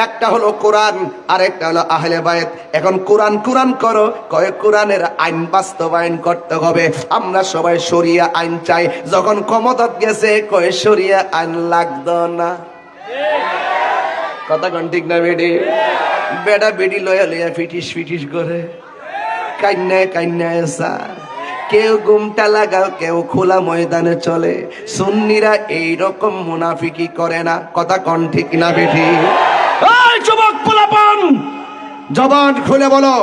একটা হলো কোরআন আর একটা হলো আহলে বায়ত। এখন কোরআন কোরআন করো, কয় কোরআনের আইন বাস্তবায়ন করতে হবে। আমরা সবাই শরিয়া আইন চাই, যখন ক্ষমতা গেছে কয় শরিয়া আইন লাগতো না। কথা কোন ঠিক না বেডি? বেডা বেডি লয়া লয়া ফিটিস ফিটিস করে কান্নায় কান্নায় স্যার, কেউ ঘুমটা লাগাও, কেউ খোলা ময়দানে চলে। সুন্নিরা এইরকম মুনাফিকি করে না। কথা কোন ঠিক না বেডি? এই যুবক পোলাপান, জবান খুলে বলো,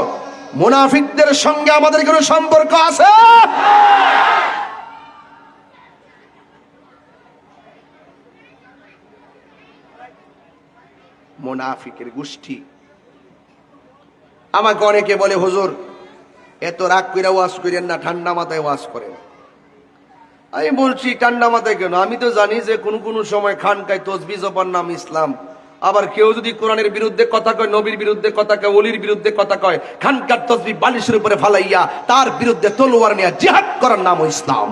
মুনাফিকদের সঙ্গে আমাদের কোনো সম্পর্ক আছে? মুনাফিকের গোষ্ঠী। আমাকে অনেকে বলে, হুজুর এত রাগ কইরা ওয়াজ করেন না, ঠান্ডা মাথায় ওয়াজ করেন। আমি বলছি ঠান্ডা মাথায় কেন? আমি তো জানি যে কোন কোন সময় খানকায় তসবিহ জপার নাম ইসলাম। আবার কেউ যদি কোরআনের বিরুদ্ধে কথা কয়, নবীর বিরুদ্ধে কথা কয়, ওলির বিরুদ্ধে কথা কয়, খানকার তসবিহ বালিশের উপরে ফালাইয়া তার বিরুদ্ধে তলোয়ার নিয়ে জিহাদ করার নাম ইসলাম।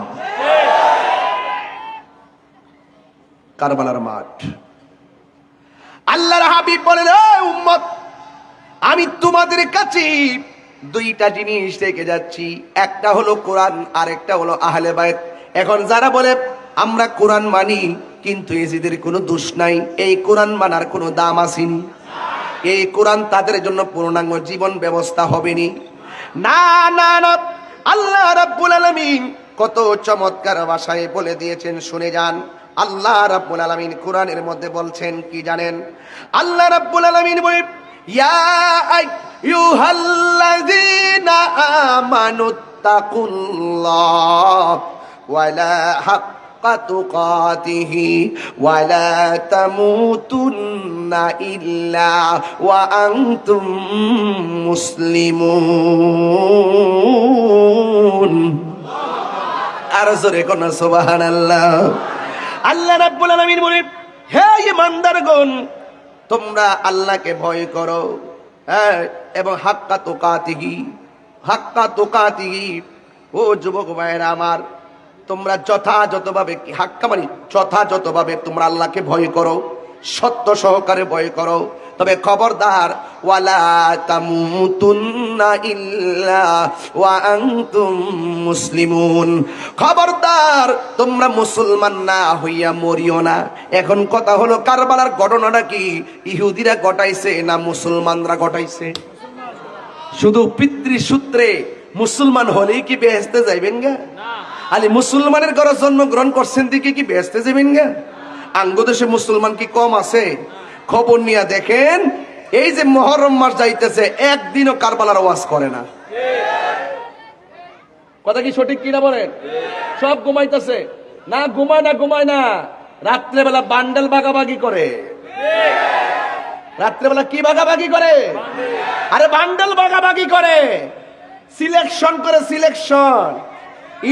কারবালার মাঠ। আল্লাহর হাবিব বলেন, এই উম্মত, আমি তোমাদের কাছে 2টা জিনিস রেখে যাচ্ছি, একটা হলো কোরআন আর একটা হলো আহলে বায়ত। এখন যারা বলে আমরা কোরআন মানি কিন্তু এজিদের কোনো দোষ নাই, এই কোরআন মানার কোনো দাম আসেনি, এই কোরআন তাদের জন্য পূর্ণাঙ্গ জীবন ব্যবস্থা হবেনি। না না না, আল্লাহ রাব্বুল আলামিন কত চমৎকার ভাষায় বলে দিয়েছেন, শুনে যান। আল্লাহ রাব্বুল আলামিন কোরআনের মধ্যে বলছেন কি জানেন? আল্লাহ রাব্বুল আলামিন বলে, ইয়া আইয়ুহাল্লাযীনা আমানুত্তাকুল্লাহ ওয়ালা হাক্কা তুকাতিহি ওয়ালা তামুতুন্না ইল্লা ওয়া আনতুম মুসলিমুন। আর জোরে কোন সুবহানাল্লাহ। আল্লাহ রাব্বুল আলামিন বলেন, হে ঈমানদারগণ, তোমরা আল্লাহকে ভয় করো, হ্যাঁ, এবং হাক্কা তুকাতিহি, হাক্কা তুকাতিহি। ও যুবক ভাইরা আমার, তোমরা যথাযথভাবে, হাক্কা মানে যথাযথভাবে তোমরা আল্লাহকে ভয় করো, সত্য সহকারে ভয় করো। তবে খবরদার, ওয়ালা তামুতুন্না ইল্লা ওয়া আনতুম মুসলিমুন, খবরদার তোমরা মুসলমান না হইয়া মরিও না। এখন কথা হলো, কারবালার ঘটনাটা কি ইহুদিরা ঘটাইছে না মুসলমানরা ঘটাইছে? শুধু পিতৃসূত্রে মুসলমান হলেই কি বেহেশতে যাইবেন গা? আলি মুসলমানের ঘরে জন্মগ্রহণ করছেন দিকে কি বেহেশতে যাবেন গা? আঙ্গদেশে মুসলমান কি কম আছে? খবর নিয়ে দেখেন, এই যে মুহররম মাস যাইতেছে, একদিনও কারবালার ওয়াজ করে না। কথা কি সঠিক কিনা বলেন? সব ঘুমাইতেছে না, ঘুমায় না, রাত্রেবেলা বান্ডেল ভাগাভাগি করে। রাত্রেবেলা কি ভাগাভাগি করে? আরে বান্ডেল ভাগাভাগি করে, সিলেকশন করে। সিলেকশন,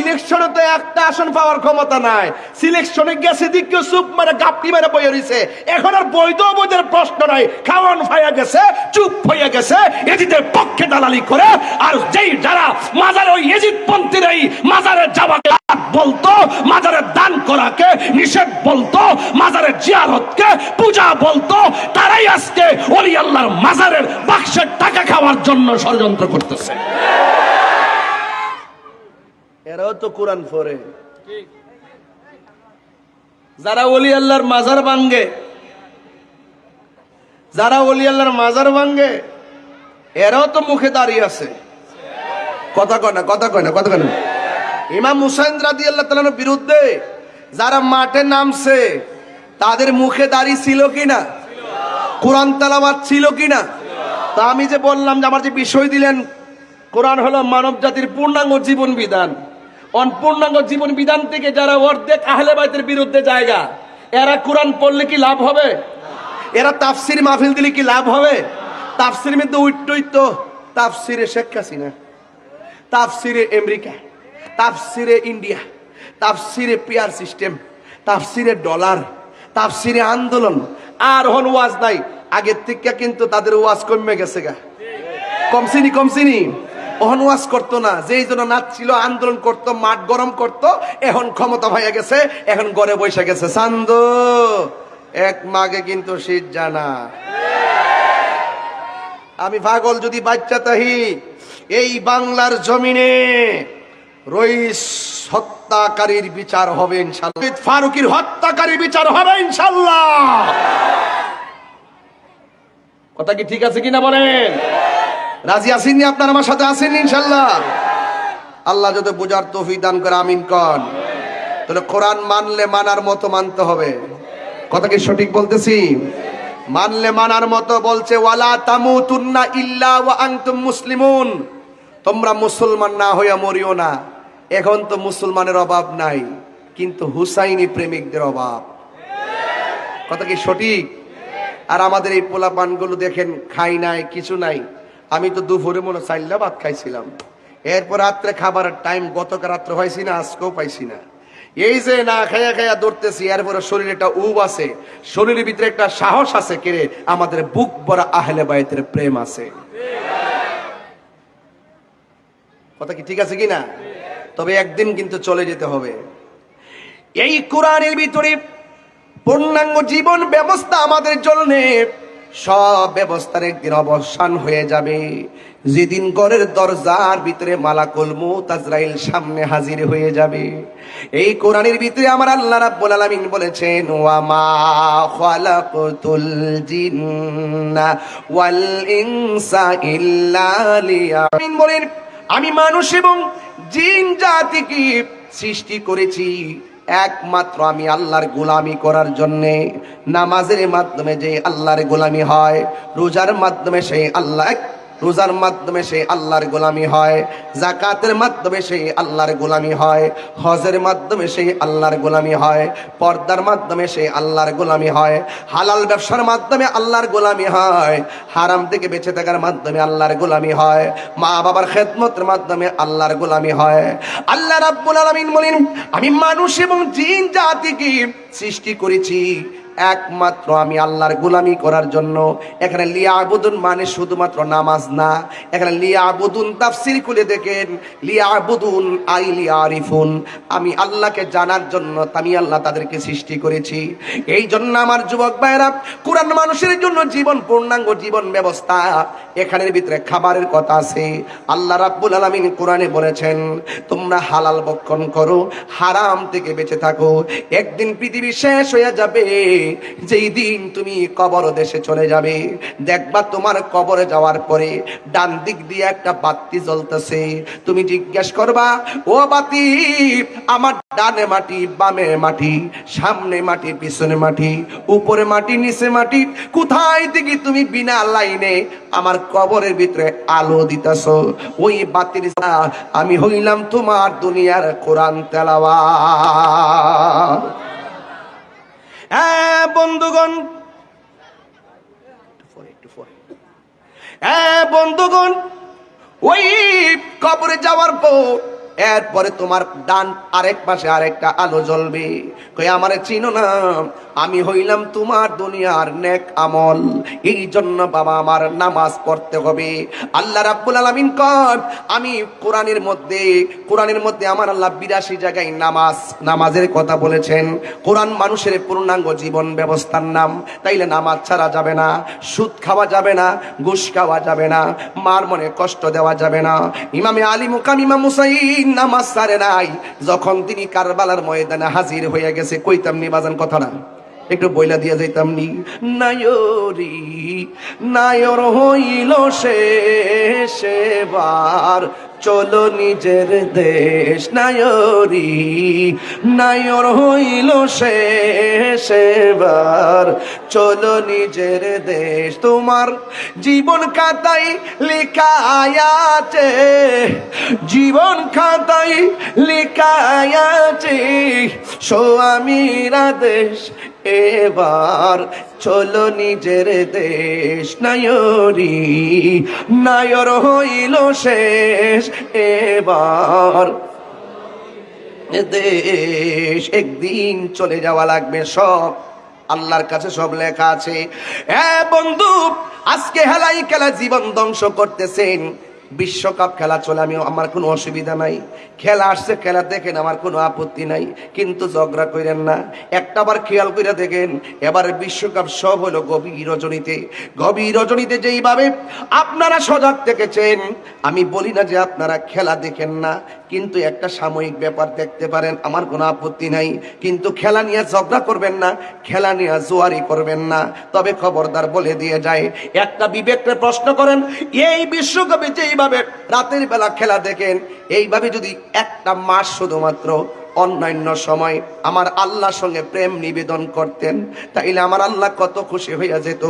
ইলেকশনে তো একটা আসন পাওয়ার ক্ষমতা নাই, সিলেকশনে গেছে দিকে চুপ মারে গাপটি মেরে বইয়ে রইছে। এখন আর বৈধ অবৈধের প্রশ্ন নাই, খাওয়ান ফাইয়া গেছে, চুপ হইয়া গেছে, এজিদের পক্ষে দালালি করে। আর যেই যারা মাজারে, ওই এজিদ পন্থীরাই মাজারে যাওয়াকে বলতো, মাজারে দান করাকে নিষেধ বলতো, মাজারে জিয়ারতকে পূজা বলতো, তারাই আজকে ওলি আল্লাহর মাজারের বাক্সের টাকা খাওয়ার জন্য ষড়যন্ত্র করতেছে। এরাও তো কোরআন পড়ে। যারা ওলি আল্লাহর মাজার ভাঙ্গে, যারা ওলি আল্লাহর মাজার ভাঙ্গে, এরাও তো মুখে দাঁড়িয়ে আছে। কথা কয় না, কথা কয় না, কথা কয় না। ইমাম হুসাইন রাদিয়াল্লাহু তাআলার বিরুদ্ধে যারা মাঠে নামছে, তাদের মুখে দাড়ি ছিল কিনা? কোরআন তেলাওয়াত ছিল কিনা? তা আমি যে বললাম যে আমার যে বিষয় দিলেন, কোরআন হলো মানব জাতির পূর্ণাঙ্গ জীবন বিধান। পূর্ণাঙ্গ জীবন বিধান থেকে যারা অর্ধেক আহলে বাইতের বিরুদ্ধে জায়গা, এরা কোরআন পড়লে কি লাভ হবে? এরা তাফসির মাহফিল দিলে কি লাভ হবে? তাফসিরের মধ্যে উইট্টই তো তাফসিরে শেখ হাসিনা, তাফসিরে আমেরিকা, তাফসিরে ইন্ডিয়া, তাফসিরে পিয়ার সিস্টেম, তাফসিরে ডলার, তাফসিরে আন্দোলন। আর হন ওয়াজ নাই, আগের থেকে কিন্তু তাদের ওয়াজ কমে গেছে গা, কমছিনি ওহন ওয়াজ করতো না, যেই জন্য নাচছিল, আন্দোলন করতো, মাঠ গরম করতো। এখন ক্ষমতা হয়ে গেছে, এখন ঘরে বসে গেছে। চান্দ এক মাগে কিন্তু শীত জানা। আমি পাগল যদি বাচ্চা তাহি এই বাংলার জমিনে রইস হত্যাকারীর বিচার হবে ইনশাআল্লাহ, ফারুকীর হত্যাকারীর বিচার হবে ইনশাআল্লাহ। কথা কি ঠিক আছে কিনা বলেন? রাজি আছেননি? আপনার আমার সাথে আছেন ইনশাআল্লাহ? আল্লাহ যদি বুঝার তৌফিক দান করে আমিন কন। তাহলে কোরআন মানলে মানার মতো মানতে হবে। কথা কি সঠিক বলতেছি? মানলে মানার মতো বলছে, ওয়ালা তামুতুন্না ইল্লা ওয়া আনতুম মুসলিমুন, তোমরা মুসলমান না হইয়া মরিও না। এখন তো মুসলমানের অভাব নাই, কিন্তু হুসাইনি প্রেমিকদের অভাব। কথা কি সঠিক? আর আমাদের এই পোলাপানগুলো দেখেন, খাই নাই, কিছু নাই। আমি তো দুপুরে মনে চাইল্লা ভাত খাইছিলাম, এরপর রাত্রে খাবারের টাইম গতকাল রাত্রে পাইছি না, আজকেও পাইছি না। এই যে না খাইয়া খাইয়া দৌড়তেছি, এরপরে শরীরে একটা উব আছে, শরীরের ভিতরে একটা সাহস আছে, কেরে আমাদের বুক ভরা আহলে বাইতের প্রেম আছে। কথা কি ঠিক আছে কিনা? তবে একদিন কিন্তু চলে যেতে হবে। এই কোরআনের ভিতরে পূর্ণাঙ্গ জীবন ব্যবস্থা আমাদের জন্য, সব ব্যবস্থার একদিন অবসান হয়ে যাবে। যেদিন ঘরের দরজার ভিতরে মালাকুল মউত আজরাইল সামনে হাজির হয়ে যাবে। এই কোরআনের ভিতরে আমার আল্লাহ রাব্বুল আলামিন বলেছেন, ওয়া মা খালাকতুল জিন্না ওয়াল ইনসা ইল্লা লিয়াবুদুন, বলেন আমি মানুষ এবং জিন জাতিকে সৃষ্টি করেছি একমাত্র আমি আল্লাহর গোলামি করার জন্য। নামাজের মাধ্যমে যে আল্লাহর গোলামি হয়, রোজার মাধ্যমে সেই রোজার মাধ্যমে সেই আল্লাহর গোলামি হয়, যাকাতের মাধ্যমে সেই আল্লাহর গোলামি হয়, হজের মাধ্যমে সেই আল্লাহর গোলামি হয়, পর্দার মাধ্যমে সেই আল্লাহর গোলামি হয়, হালাল ব্যবসার মাধ্যমে আল্লাহর গোলামি হয়, হারাম থেকে বেঁচে থাকার মাধ্যমে আল্লাহর গোলামি হয়, মা বাবার খেদমতের মাধ্যমে আল্লাহর গোলামি হয়। আল্লাহ রাব্বুল আলামিন বলেন, আমি মানুষ এবং জিন জাতিকে সৃষ্টি করেছি একমাত্র আমি আল্লাহর গোলামি করার জন্য। এখানে লিয়াবুদুন মানে শুধুমাত্র নামাজ না, এখানে লিয়াবুদুন তাফসীর খুলে দেখেন, লিয়াবুদুন আই লিয়ারিফুন, আমি আল্লাহকে জানার জন্য আমি আল্লাহ তাদেরকে সৃষ্টি করেছি। এই জন্য আমার যুবক ভাইরা, কোরআন মানুষের জন্য জীবন, পূর্ণাঙ্গ জীবন ব্যবস্থা। এখানের ভিতরে খাবারের কথা আছে। আল্লাহ রাব্বুল আলামিন কোরআনে বলেছেন, তোমরা হালাল ভক্ষণ করো, হারাম থেকে বেঁচে থাকো। একদিন পৃথিবী শেষ হয়ে যাবে, যেই দিন তুমি কবর দেশে চলে যাবে, দেখবা তোমার কবরে যাওয়ার পরে ডান দিক দিয়ে একটা বাতি জ্বলতেছে। তুমি জিজ্ঞেস করবা, ও বাতি, আমার ডানে মাটি, বামে মাটি, সামনে মাটি, পিছনে মাটি, উপরে মাটি, নিচে মাটি, কোথায় থেকে তুমি বিনা লাইনে আমার কবরের ভিতরে আলো দিতেছো? ওই বাতির আমি হইলাম তোমার দুনিয়ার কোরআন তেলাওয়াত। হ্যাঁ বন্ধুগণ, হ্যাঁ বন্ধুগণ, ওই কবরে যাওয়ার পর এরপরে তোমার ডান আরেক পাশে আরেকটা আলো জ্বলবে। কই আমারে চিনো না? আমি হইলাম তোমার দুনিয়ার নেক আমল। এই জন্য বাবা আমার নামাজ পড়তে হবে। আল্লাহ রাব্বুল আলামিন কন, আমি কোরআনের মধ্যে আমার আল্লাহ 82 জায়গায় নামাজের কথা বলেছেন। কোরআন মানুষের পূর্ণাঙ্গ জীবন ব্যবস্থার নাম। তাইলে নামাজ ছাড়া যাবে না, সুদ খাওয়া যাবে না, ঘুষ খাওয়া যাবে না, মার মনে কষ্ট দেওয়া যাবে না। ইমামে আলী মুকাম ইমাম হুসাইন নামাজ ছাড়ে নাই, যখন তিনি কারবালার ময়দানে হাজির হয়ে গেছে। কইতাম নি বাজান কথাটা, একটু বইলা দিয়া যাইতাম নি। নায়রি নায়র হইল শেষবার, চলো নিজের দেশ। নায়রি নায়র হইল শেষবার, চলো নিজের দেশ। তোমার জীবন খাতায় লেখা আছে, জীবন খাতায় লেখা আছে, স্বামীর আদেশ এবার চলো নিজের দেশ নায়রি, নায়র হইল শেষ এবার দেশ। একদিন চলে যাওয়া লাগবে, সব আল্লাহর কাছে সব লেখা আছে। হ্যাঁ বন্ধু, আজকে হেলাই খেলা জীবন ধ্বংস করতেছেন। বিশ্বকাপ খেলা চলে, আমার কোনো অসুবিধা নাই, খেলা আসছে খেলা দেখেন, আমার কোনো আপত্তি নাই, কিন্তু ঝগড়া করেন না। একটাবার খেয়াল করে দেখেন, এবার বিশ্বকাপ সব হলো গভীর রজনীতে। গভীর রজনীতে যেইভাবে আপনারা সজাগ থেকেছেন, আমি বলি না যে আপনারা খেলা দেখেন না, কিন্তু একটা সাময়িক ব্যাপার দেখতে পারেন, আমার কোনো আপত্তি নাই, কিন্তু খেলা নিয়ে ঝগড়া করবেন না, খেলা নিয়ে জোয়ারি করবেন না। তবে খবরদার বলে দিয়ে যায়, একটা বিবেককে প্রশ্ন করেন, এই বিশ্বকাপে যেইভাবে রাতের বেলা খেলা দেখেন, এইভাবে যদি একটা মাস শুধুমাত্র অন্যান্য সময় আমার আল্লাহর সঙ্গে প্রেম নিবেদন করতেন, তাইলে আমার আল্লাহ কত খুশি হইয়া যেত।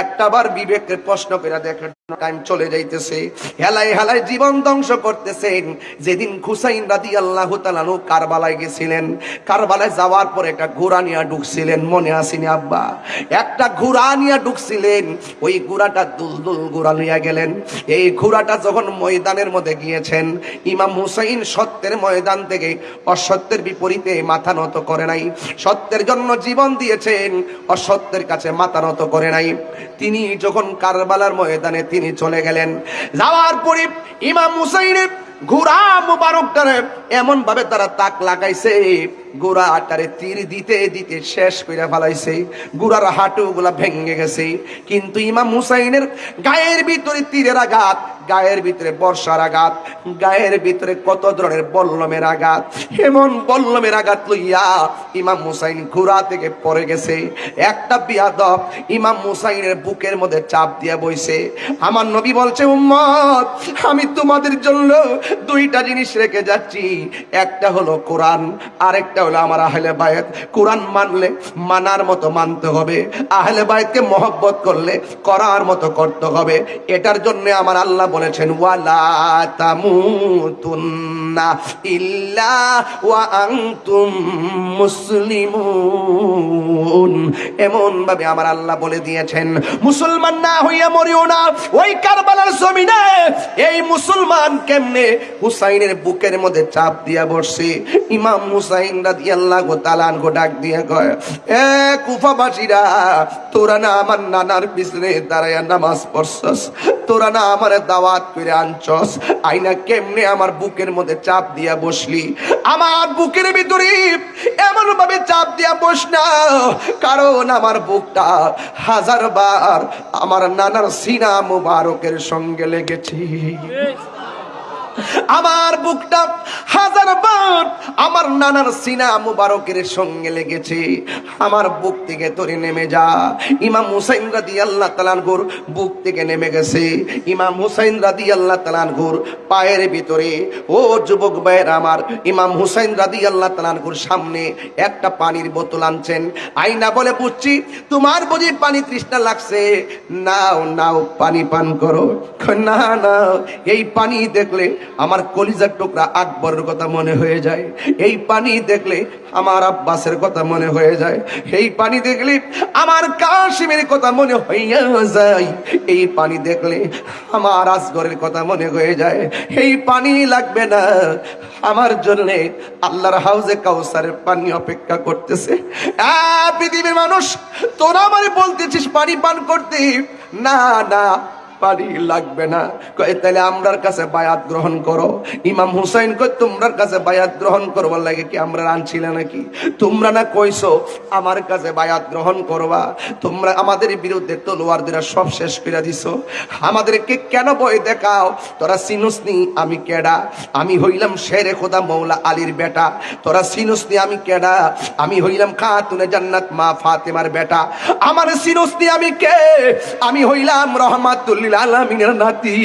একটাবার বিবেকের প্রশ্ন করে দেখেন, টাইম চলে যাইতেছে, হেলায় হেলায় জীবন ধ্বংস করতেছেন। যেদিন হুসাইন রাদিয়াল্লাহু তাআলা আনহু কারবালায় গেছিলেন, কারবালায় যাওয়ার পর একটা ঘোড়া নিয়ে ঢুকছিলেন, মনে আসেনি আব্বা? একটা ঘোড়া নিয়ে ঢুকছিলেন, ওই ঘোড়াটা দুলদুল ঘোড়া নিয়ে গেলেন। এই ঘোড়াটা যখন ময়দানের মধ্যে গিয়েছেন, ইমাম হুসাইন সত্যের ময়দান থেকে অসত্যের বিপরীতে মাথা নত করে নাই, সত্যের জন্য জীবন দিয়েছেন, অসত্যের কাছে মাথা নত করে নাই। তিনি যখন কারবালার ময়দানে তিনি চলে গেলেন, যাওয়ার পরে ইমাম হুসাইনের ঘোড়া মুবারকটারে এমন ভাবে তারা তাক লাগাইছে, ঘোড়াটারে তীর দিতে দিতে শেষ করে ফেলাইছে, ঘোড়ার হাঁটুগুলা ভেঙে গেছে। কিন্তু ইমাম হুসাইনের গায়ের ভিতরে তীরের আঘাত, গায়ের ভিতরে বর্ষার আঘাত, গায়ের ভিতরে কত ধরনের বল্লমের আঘাত, এমন বল্লমের আঘাত লইয়া ইমাম হুসাইন ঘোড়া থেকে পড়ে গেছে। একটা বিয়াদব ইমাম হুসাইনের বুকের মধ্যে চাপ দিয়ে বইছে। আমার নবী বলছে, উম্মত, আমি তোমাদের জন্য দুইটা জিনিস রেখে যাচ্ছি, একটা হলো কোরআন, আরেকটা হলো আমার আহলে বায়াত। কোরআন মানলে মানার মতো মানতে হবে, আহলে বায়াতকে মহব্বত করলে করার মতো করতে হবে। এটার জন্য আমার আল্লাহ বলেছেন, ওয়ালা তামুতুন্না ইল্লা ওয়া আনতুম মুসলিমুন। এমন ভাবে আমার আল্লাহ বলে দিয়েছেন, মুসলমান না হইয়া মরিও না। ওই কারবালার জমিনে এই মুসলমান কেমনে হুসাইনের বুকের মধ্যে চাপ দিয়া বসছে। ইমাম হুসাইন রাদিয়াল্লাহু তাআলা আনহু ডাক দিয়ে কয়, এ কুফাবাসীরা, তোরা না আমার নানার পিছনে দাঁড়ায়া নামাজ পড়ছস, তোরা না আমার দাওয়াত করে আনছস, আইনা কেমনে আমার বুকের মধ্যে চাপ দিয়া বসলি? আমার বুকের ভিতরে এমন ভাবে চাপ দিয়া বস না, কারণ আমার বুকটা 1000 বার আমার নানার সিনা মুবারকের সঙ্গে লেগেছে। আমার বুকটা 1000 বার আমার নানার সিনা মুবারকের সঙ্গে লেগেছে। আমার বুক থেকে তোরে নেমে যা। ইমাম হুসাইন রাদিয়াল্লাহু তাআলা আনহুর বুক থেকে নেমে গেছে। ইমাম হুসাইন রাদিয়াল্লাহু তাআলা আনহুর পায়ের ভিতরে, ও যুবক ভাইয়ের আমার, ইমাম হুসাইন রাদিয়াল্লাহু তাআলা আনহুর সামনে একটা পানির বোতল আনছেন। আইনা বলে, বুঝছি তোমার বুঝি পানি তৃষ্ণা লাগছে, নাও নাও পানি পান করো। না না, এই পানি দেখলে আমার কলিজার টুকরা আকবরের কথা মনে হয়ে যায়, এই পানি দেখলে আমার আব্বাসের কথা মনে হয়ে যায়, এই পানি দেখলে আমার কাশিমের কথা মনে হইয়া যায়, এই পানি দেখলে আমার আসগরের কথা মনে হয়ে যায়। এই পানি লাগবে না, আমার জন্য আল্লাহর হাউজে কাউসারের পানি অপেক্ষা করতেছে। পৃথিবীর মানুষ, তোরা আমারে বলতেছিস পানি পান করতে, না না পানি লাগবে না। কয় তাহলে আমরার কাছে বায়াত গ্রহণ করো। ইমাম হুসাইন কয়, তোমরার কাছে বায়াত গ্রহণ করবার লাগে কি আমরা আনছিলে নাকি? তোমরা না কইছো আমার কাছে বায়াত গ্রহণ করবা, তোমরা আমাদের বিরুদ্ধে তলোয়ার দিয়ে সব শেষ করে দিছো, আমাদেরকে কেন ভয় দেখাও? তোরা চিনুসনি আমি কেডা? আমি হইলাম শেরে খোদা মৌলা আলীর বেটা। তোরা চিনুসনি আমি কেডা? আমি হইলাম খাতুনে জান্নাত মা ফাতেমার বেটা। আমার চিনুসনি আমি কে? আমি হইলাম রহমাতুল আলামিনের নাতি।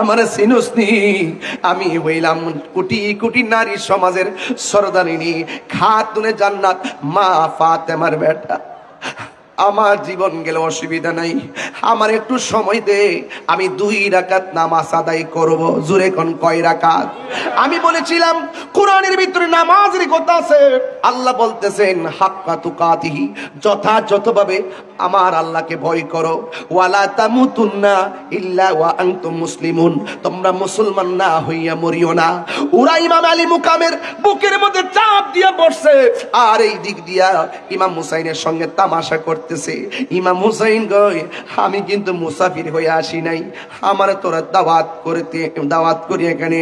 আমার সিনুসনি আমি হইলাম কোটি কোটি নারী সমাজের সরদারিনী খাতুনে জান্নাত মা ফাতেমার বেটা। আমার জীবন গেলে অসুবিধা নাই, আমার একটু সময় দে, আমি 2 রাকাত নামাজ আদায় করব। জোরে কোন কয় রাকাত? আমি বলেছিলাম কোরআনের ভিতরে নামাজের কথা আছে। আল্লাহ বলতেছেন হাক্কা তুকাতিহি, যথাযথভাবে আমার আল্লাহকে ভয় করো। ওয়ালা তামুতুন্না ইল্লা ওয়া আনতুম মুসলিমুন, তোমরা মুসলমান না হইয়া মরিও না। ওরা ইমাম আলী মুকামের বুকের মধ্যে চাপ দিয়ে বসছে, আর এই দিক দিয়া ইমাম হুসাইনের সঙ্গে তামাশা করতেছে। ইমাম হুসাইন কয়, আমি কিন্তু মুসাফির হয়ে আসি নাই, আমার তোরা দাওয়াত করে এখানে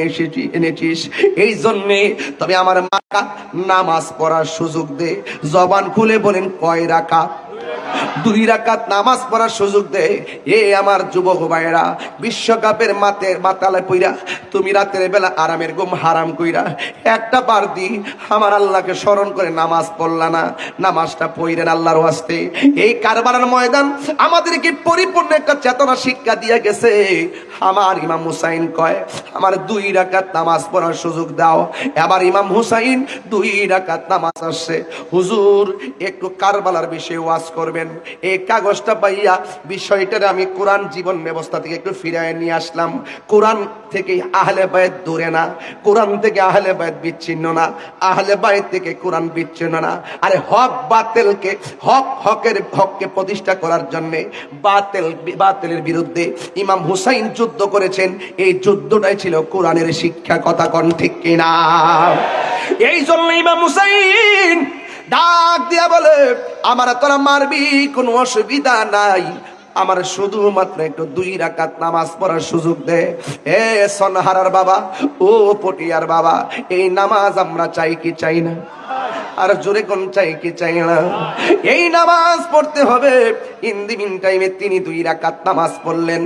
এনেছিস, এই জন্যে তবে আমার মাকা নামাজ পড়ার সুযোগ দে। জবান খুলে বলেন কয় রাকাত? 2 রাকাত নামাজ পড়ার সুযোগ দে। এ আমার যুবক ভাইরা, বিশ্বকাপের মাতালে পইরা তুমি রাতের বেলা আরামের ঘুম হারাম কইরা একটা বার দি আমার আল্লাহকে স্মরণ করে নামাজ পড়লা না, নামাজটা পড়েন আল্লাহর ওয়াস্তে। এই কারবালার ময়দান আমাদেরকে পরিপূর্ণ একটা চেতনা শিক্ষা দিয়ে গেছে। আমার ইমাম হুসাইন কয়, আমার 2 রাকাত নামাজ পড়ার সুযোগ দাও। এবার ইমাম হুসাইন 2 রাকাত নামাজ আসছে। হুজুর একটু কারবালার বিষয়ে ওয়াজ করবেন। এই কাগজটা পাইয়া বিষয়টারে আমি কোরআন জীবন ব্যবস্থা থেকে একটু ফিরিয়ে নিয়ে আসলাম। কোরআন থেকে আহলে বায়ত দূরে না, কোরআন থেকে আহলে বায়ত বিচ্ছিন্ন না, আহলে বায়ত থেকে কোরআন বিচ্ছিন্ন না। আরে হক বাতিলকে হককে প্রতিষ্ঠা করার জন্য বাতিলের বিরুদ্ধে ইমাম হুসাইন যুদ্ধ করেছেন। এই যুদ্ধটাই ছিল কোরআনের শিক্ষা। কথা কোন ঠিক কিনা? এই জন্য ইমাম হুসাইন ডাক দিয়া বলে, আমার তোরা মারবি কোনো অসুবিধা নাই, আমার শুধুমাত্র একটু 2 রাকাত নামাজ পড়ার সুযোগ দে। এ সনহারার বাবা, ও পটিয়ার বাবা, এই নামাজ আমরা চাই কি চাই না? আর জোরে কোন চাই কি চাই না? এই নামাজ পড়তে হবে। ইন দি মিন টাইমে তিনি 2 রাকাত নামাজ পড়লেন।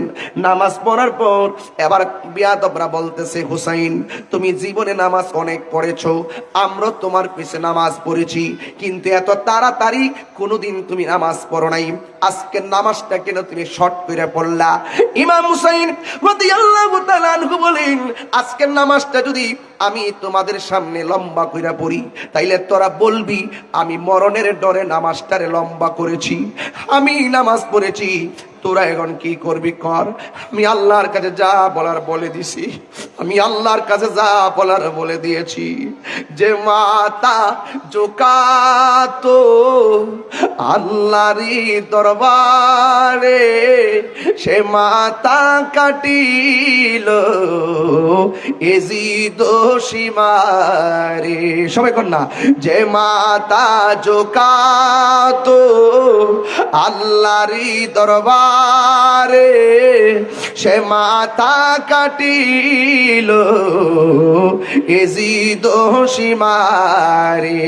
নামাজ পড়ার পর এবার বিয়াদবরা বলতেছে, হুসাইন তুমি জীবনে নামাজ অনেক পড়েছো, আমরা তোমার পিছে নামাজ পড়েছি, কিন্তু এত তাড়াতাড়ি কোনোদিন তুমি নামাজ পড়ো নাই, আজকের নামাজটা কেন তুমি শর্ট করে পড়লা? ইমাম হুসাইন রাদিয়াল্লাহু তাআলা আনহু বলেন, আজকের নামাজটা যদি আমি তোমাদের সামনে লম্বা কইরা পড়ি, তাইলে তোরা বলবি আমি মরণের ডরে নামাজটারে লম্বা করেছি, আমি নামাজ পড়েছি। তোরা এখন কি করবি কর, আমি আল্লাহর কাছে যা বলার বলে দিছি, আমি আল্লাহর কাছে যা বলার বলে দিয়েছি। যে মাতা জোকাতো আল্লাহরই দরবারে, সে মাতা কাটিল এজিদ সীমারে। সবাই কর না, যে মাতা জোকাতো আল্লাহরই দরবারে, সে মাতা কাটিল এজিদ সীমারে।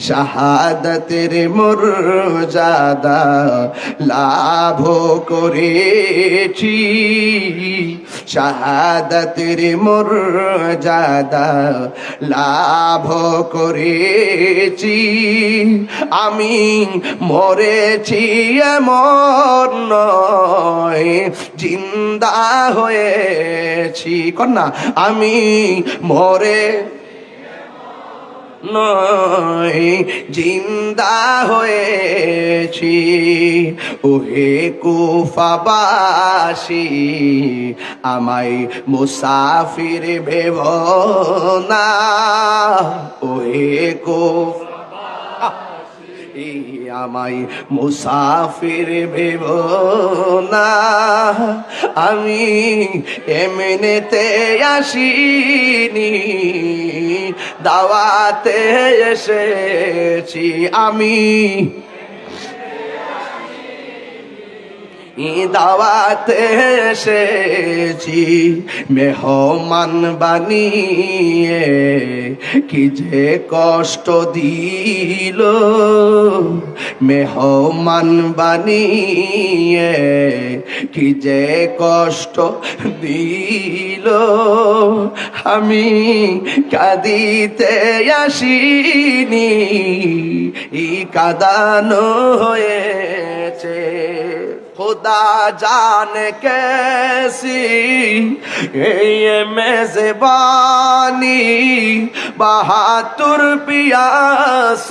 শাহাদাতের মর্যাদা লাভ করেছি, শাহাদাতের মর্যাদা লাভ করেছি, আমি মরেছি এমন নয়, জিন্দা হয়েছি। কন্যা, আমি মরে নয়, জিন্দা হয়েছি। ওহে কুফাবাসী, আমায় মুসাফির ভেব না। ওহে কুফাবাসী, আমায় মুসাফির ভেব না। আমি এমনিতে আসিনি, দাওয়াতে এসেছি। আমি দাওয়াতে এসেছি, মেহমান বানিয়ে কি যে কষ্ট দিল, মেহমান বানিয়ে কি যে কষ্ট দিল। আমি কাঁদিতে আসিনি, কাঁদানো হয়েছে। खुदा जाने कैसी ये मेज़बानी বাহাতুর পিয়াস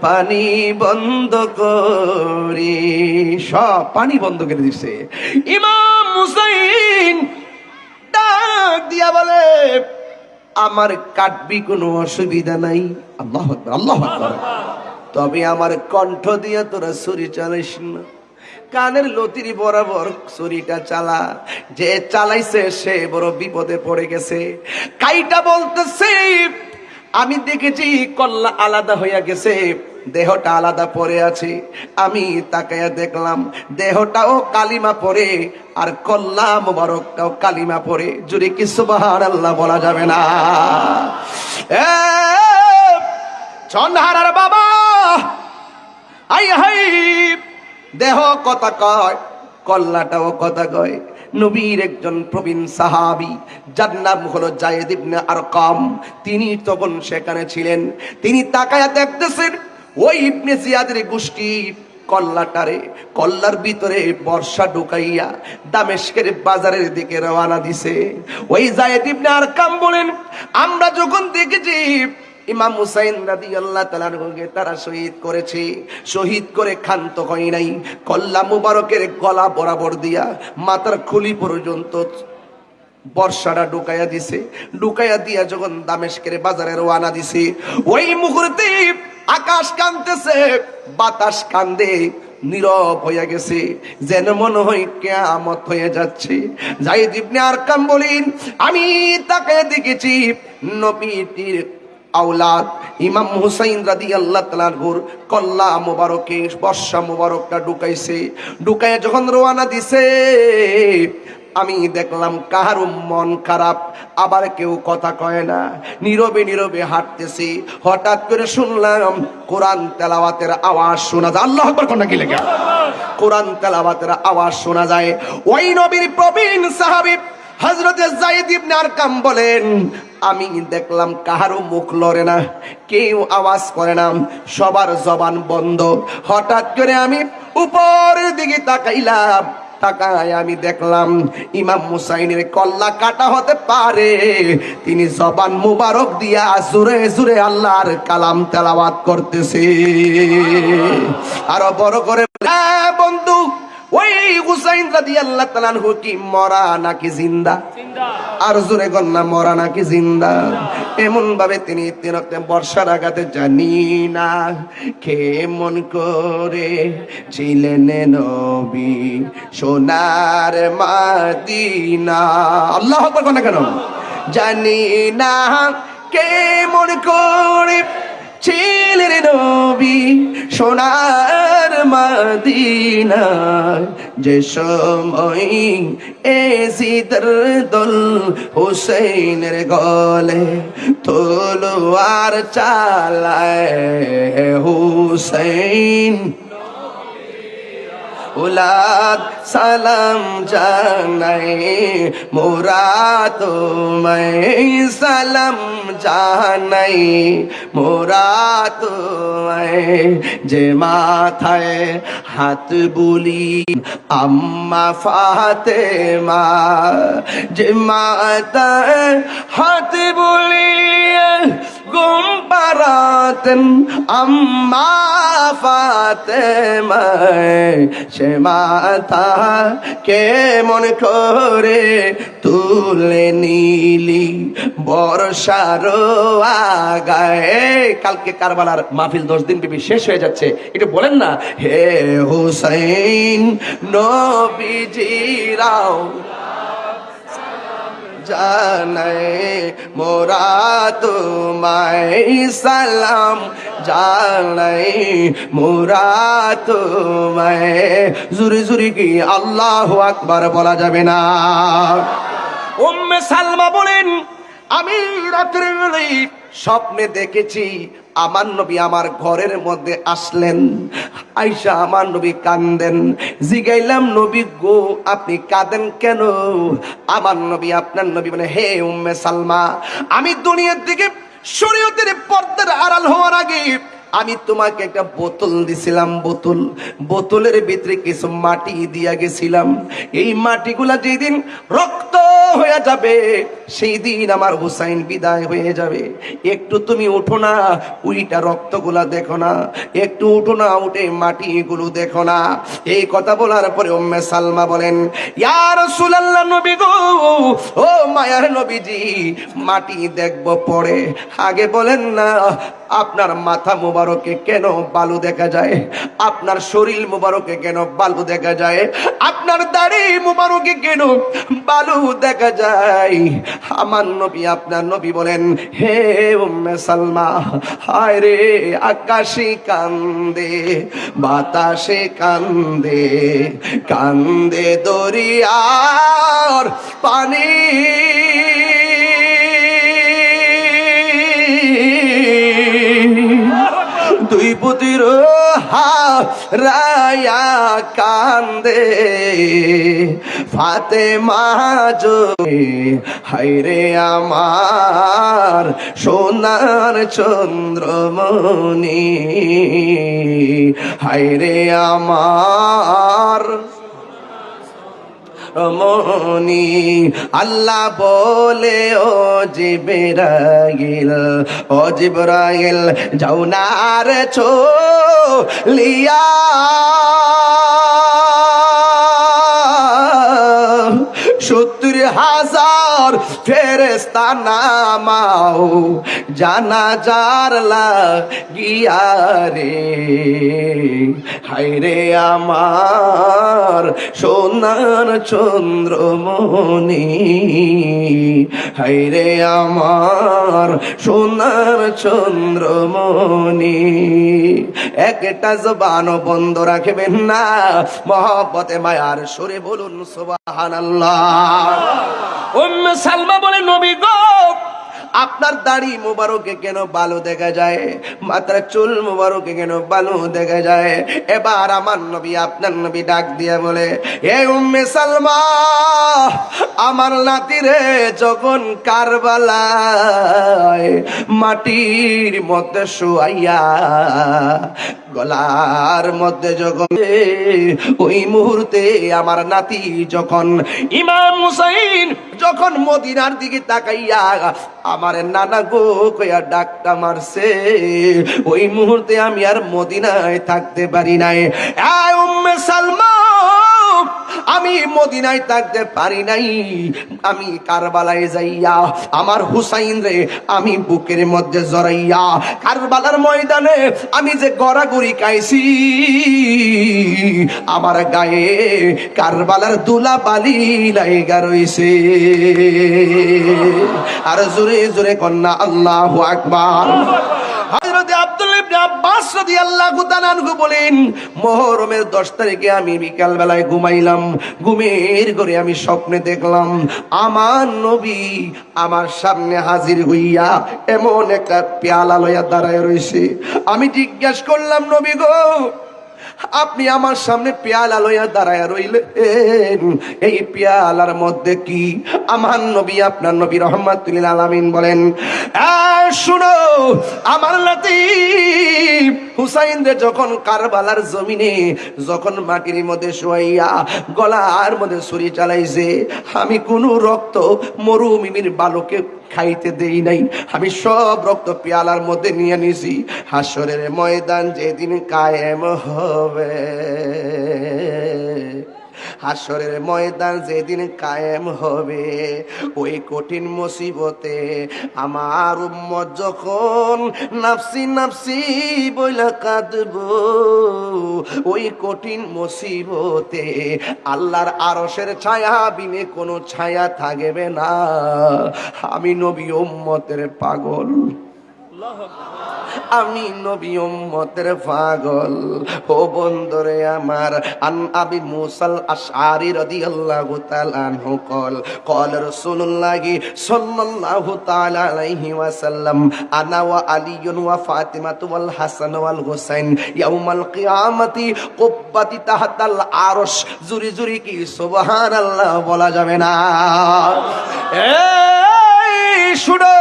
পানি বন্ধ করি সব পানি বন্ধ করে দিছে ইমাম হুসাইন ডাক দিয়া বলে আমার কাটবি কোনো অসুবিধা নাই আল্লাহু আকবার আল্লাহু আকবার তবে আমার কণ্ঠ দিয়া তোরা ছুরি চালাইস না কানের লতির বরাবর ছুরিটা চালা যে চালাইছে সে বড় বিপদে পড়ে গেছে কাইটা বলতেছে আমি দেখেছি কল্লা আলাদা হইয়া গেছে দেহটা আলাদা পড়ে আছে আমি তাকায়া দেখলাম দেহটাও কালিমা পড়ে আর কল্লা মোবারকটাও কালিমা পড়ে জুড়ে কি সুবহানাল্লাহ বলা যাবে না চন্দ্রহারার বাবা আই হাই দেহ কথা কয় কল্লাটাও কথা কয় নবীর একজন প্রবীণ সাহাবী যার নাম হলো যায়েদ ইবনে আরকাম তিনি তখন সেখানে ছিলেন তিনি তাকায়া দেখতেছেন ওই ইবনে জিয়াদের গোষ্ঠী কল্লাটারে কল্লার ভিতরে বর্ষা ঢুকাইয়া দামেস্কের বাজারের দিকে রওনা দিছে ওই যায়েদ ইবনে আরকাম বলেন আমরা যখন দেখেছি ইমাম হুসাইন রাদিয়াল্লাহু তাআলা আনহুকে তারা শহীদ করেছে শহীদ করে ক্ষান্ত হয় নাই কল্লা মুবারকের গলা বরাবর দিয়া মাথার খুলি পর্যন্ত বর্ষাটা ঢুকাইয়া দিছে ঢুকাইয়া দিয়া যখন দামেস্কের বাজারে রওনা দিছে ওই মুহূর্তে আকাশ কাঁদতেছে বাতাস কান্দে নীরব হয়ে গেছে যেন মনে হয় কিয়ামত হয়ে যাচ্ছে যায়েদ ইবনে আরকাম বলেন আমি তাকে দেখেছি নবীর আওলাদ ইমাম হুসাইন রাদিয়াল্লাহু তাআলা আনহুর কল্লা মুবারকে বর্ষা মুবারকটা ঢুকাইছে ঢুকায় যখন রওনা দিছে আমি দেখলাম কারো মন খারাপ আবার কেউ কথা কয় না নীরবে নীরবে হাঁটতেছি হঠাৎ করে শুনলাম কোরআন তেলাওয়াতের আওয়াজ শোনা যায় আল্লাহু আকবার কোন কি লাগে কোরআন তেলাওয়াতের আওয়াজ শোনা যায় ওই নবীর প্রবীণ সাহাবী হযরত যায়েদ ইবনে আরকাম বলেন আমি দেখলাম কারো মুখ লড়ে না কেউ আওয়াজ করে না সবার জবান বন্ধ হঠাৎ করে আমি উপরের দিকে তাকাইলাম তাকায় আমি দেখলাম ইমাম হুসাইনের কল্লা কাটা হতে পারে তিনি জবান মুবারক দিয়া জোরে জোরে আল্লাহর কালাম তেলাওয়াত করতেছে আরো বড় করে বন্ধু ওই হুসাইন রাদিয়াল্লাহু তাআলা আনহু কি মরা নাকি জিন্দা আর জোরে গন্না মরা নাকি জিন্দা এমন ভাবে তিনি তিনতে বর্ষার আঘাতে জানি না কেমন করে ছিলেন নবী সোনার মদিনা আল্লাহু আকবার কোন কেন জানি না কেমন করে ছিলেন নবী সোনার মদিনা যে সময় এজিদের দল হুসাইনের গলে তলোয়ার চালায় হুসাইন উলাদ সালাম জানাই মোরা তোমায় সালাম জানাই মোরা তোমায় যে মাথায় হাত বুলি আম্মা ফাতেমা যে মাথায় হাত বুলি গুম পারাতেন আম্মা ফাতেমা সে মাথা কেমন করে তুলে নিলি বর্ষার আগায় কালকে কারবালার মাহফিল 10 দিন ব্যাপী শেষ হয়ে যাচ্ছে এটা বলেন না হে হুসাইন নবীজিরাও জানাই মোরা তোমায় সালাম জানাই মোরা তোমায় জুরি জুরি কি আল্লাহু আকবার বলা যাবে না উম্মে সালমা বলেন আমি রাতের বেলায় স্বপ্নে দেখেছি আমার নবী আমার ঘরের মধ্যে আসলেন আয়েশা আমার নবী কাঁদেন জিগাইলাম নবী গো আপনি কাঁদেন কেন আমার নবী আপনার নবী মানে হে উম্মে সালমা আমি দুনিয়ার দিকে শরীয়তের পর্দার আড়াল হওয়ার আগে আমি তোমাকে একটা বোতল দিছিলাম, বোতলের ভিতরে কিছু মাটি দিয়া গেছিলাম। এই মাটিগুলা যেদিন রক্ত হয়ে যাবে সেই দিন আমার হুসাইন বিদায় হয়ে যাবে। একটু তুমি উঠো না, উইটা রক্তগুলা দেখো না, একটু উঠো না, উঠে মাটিগুলো দেখো না। এই কথা বলার পরে উম্মে সালমা বলেন, ইয়া রাসূলুল্লাহ, নবী গো, ও মায়ার নবীজি, মাটি দেখবো পরে, আগে বলেন না আপনার মাথা মুবারকে কেন বালু দেখা যায়, আপনার শরীর মুবারকে কেন বালু দেখা যায়, আপনার দাড়ি মুবারকে কেন বালু দেখা যায়? আমার নবী, আপনার নবী বলেন, হে উম্মে সালমা, হায় রে আকাশে কান্দে, বাতাসে কান্দে, কান্দে দরিয়ার পানি, দুই পুতির হারায়া কান্দে ফাতেমা জোরে, হায়রে আমার সোনার চন্দ্রমণি, হায়রে আমার মনি। আল্লাহ বলে, ও জিবরাইল, ও জিবরাইল, যাও না রে চলিয়া, 70,000 ফেরেশতা নামাও জানাজার লাগিয়া রে, হায়রে আমার সোনার চন্দ্রমণি, হায়রে আমার সোনার চন্দ্রমণি। একটা জবানও বন্ধ রাখবেন না, মহব্বতে মায়ার সুরে বলুন সুবহানাল্লাহ। উম্মে সালমা বলে, নবী গো, আপনার দাড়ি মুবারকে কেন বালু দেখা যায়, মাথার চুল মুবারকে কেন বালু দেখা যায়? এবার আমার নবী, আপনার নবী ডাক দিয়া বলে, এ উম্মে সালমা, আমার নাতিরে যখন কারবালায় মাটির মধ্যে শুয়াইয়া গলার মধ্যে যখন, ওই মুহূর্তে আমার নাতি যখন, ইমাম হুসাইন যখন মদিনার দিকে তাকাইয়া আমার নানা গো কইয়া ডাকটা মারছে, ওই মুহূর্তে আমি আর মদিনায় থাকতে পারি নাই। এই উম্মে সালমা, আমি মদিনায় থাকতে পারি নাই, আমি কারবালায় যাইয়া আমার হুসাইন রে আমি বুকের মধ্যে জড়াইয়া কারবালার ময়দানে আমি যে গড়াগড়ি খাইছি, আমার গায়ে কারবালার দুলা বালি লাইগা রইছে। আর জোরে জোরে কন্যা আল্লাহু আকবার। হযরত আব্দুল্লাহ ইবনে আব্বাস রাদিয়াল্লাহু তাআলা আনহু বলেন, মুহররমের 10 তারিখে আমি বিকাল বেলায় ঘুমাইলাম, ঘুমের ঘরে আমি স্বপ্নে দেখলাম আমার নবী আমার সামনে হাজির হইয়া এমন একটা পেয়ালা লইয়া দাঁড়ায় রইছে। আমি জিজ্ঞাসা করলাম, নবী গো, আপনি আমার সামনে পেয়ালা লইয়া দাঁড়ায় রইলেন, এই পেয়ালার মধ্যে কি? আমার নবী, আপনার নবী রাহমাতুল লিল আলামিন বলেন, শুনো, আমার নাতি হুসাইন রে যখন কারবালার জমিনে যখন মাটির মধ্যে শুয়াইয়া গলার মধ্যে ছুরি চালাইছে, আমি কোন রক্ত মরুভূমির বালকে খাইতে দেই নাই, আমি সব রক্ত পেয়ালার মধ্যে নিয়ে নিছি। হাসরের ময়দান যেদিন কায়েম হবে, হাসরের ময়দান যেদিন কায়েম হবে, ওই কঠিন মুসিবতে আমার উম্মত যখন নাফসি নাফসি বইলা কাঁদবো, ওই কঠিন মুসিবতে আল্লাহর আরশের ছায়া বিনে কোনো ছায়া থাকবে না। আমি নবী উম্মতের পাগল, আমি নবী উম্মতের পাগল। ও বন্ধুরে আমার, আন আবি মুসাল আশআরী রাদিয়াল্লাহু তাআলা আনহু قال قال رسول الله صلى الله تعالى عليه وسلم انا وعلي وفاطمه والحسن والحسين يوم القيامه قبة تحت العرش। জুরি জুরি কি সুবহানাল্লাহ বলা যাবে না? শুনো,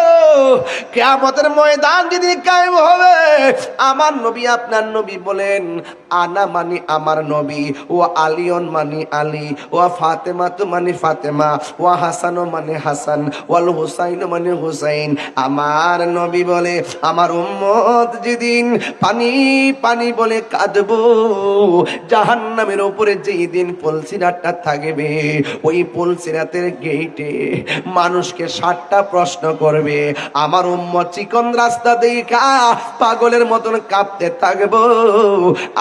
কিয়ামতের ময়দান যেদিন কায়েম হবে, আমার নবী আপনার নবী বলেন, আনা মানি আমার নবী, ও আলিয়ন মানি আলী, ও ফাতেমা তো মানি ফাতেমা, ও হাসান মানি হাসান, ওয়াল হুসাইন মানি হুসাইন। আমার নবী বলে, আমার উম্মত যেদিন পানি পানি বলে কাঁদবো, জাহান্নামের উপরে যেই দিন পুলসিরাতটা থাকবে, ওই পুলসিরাতের গেটে মানুষকে 60টা প্রশ্ন করবে। আমার উম্মত চিকন রাস্তা দেখা পাগলের মতন কাঁপতে থাকবো।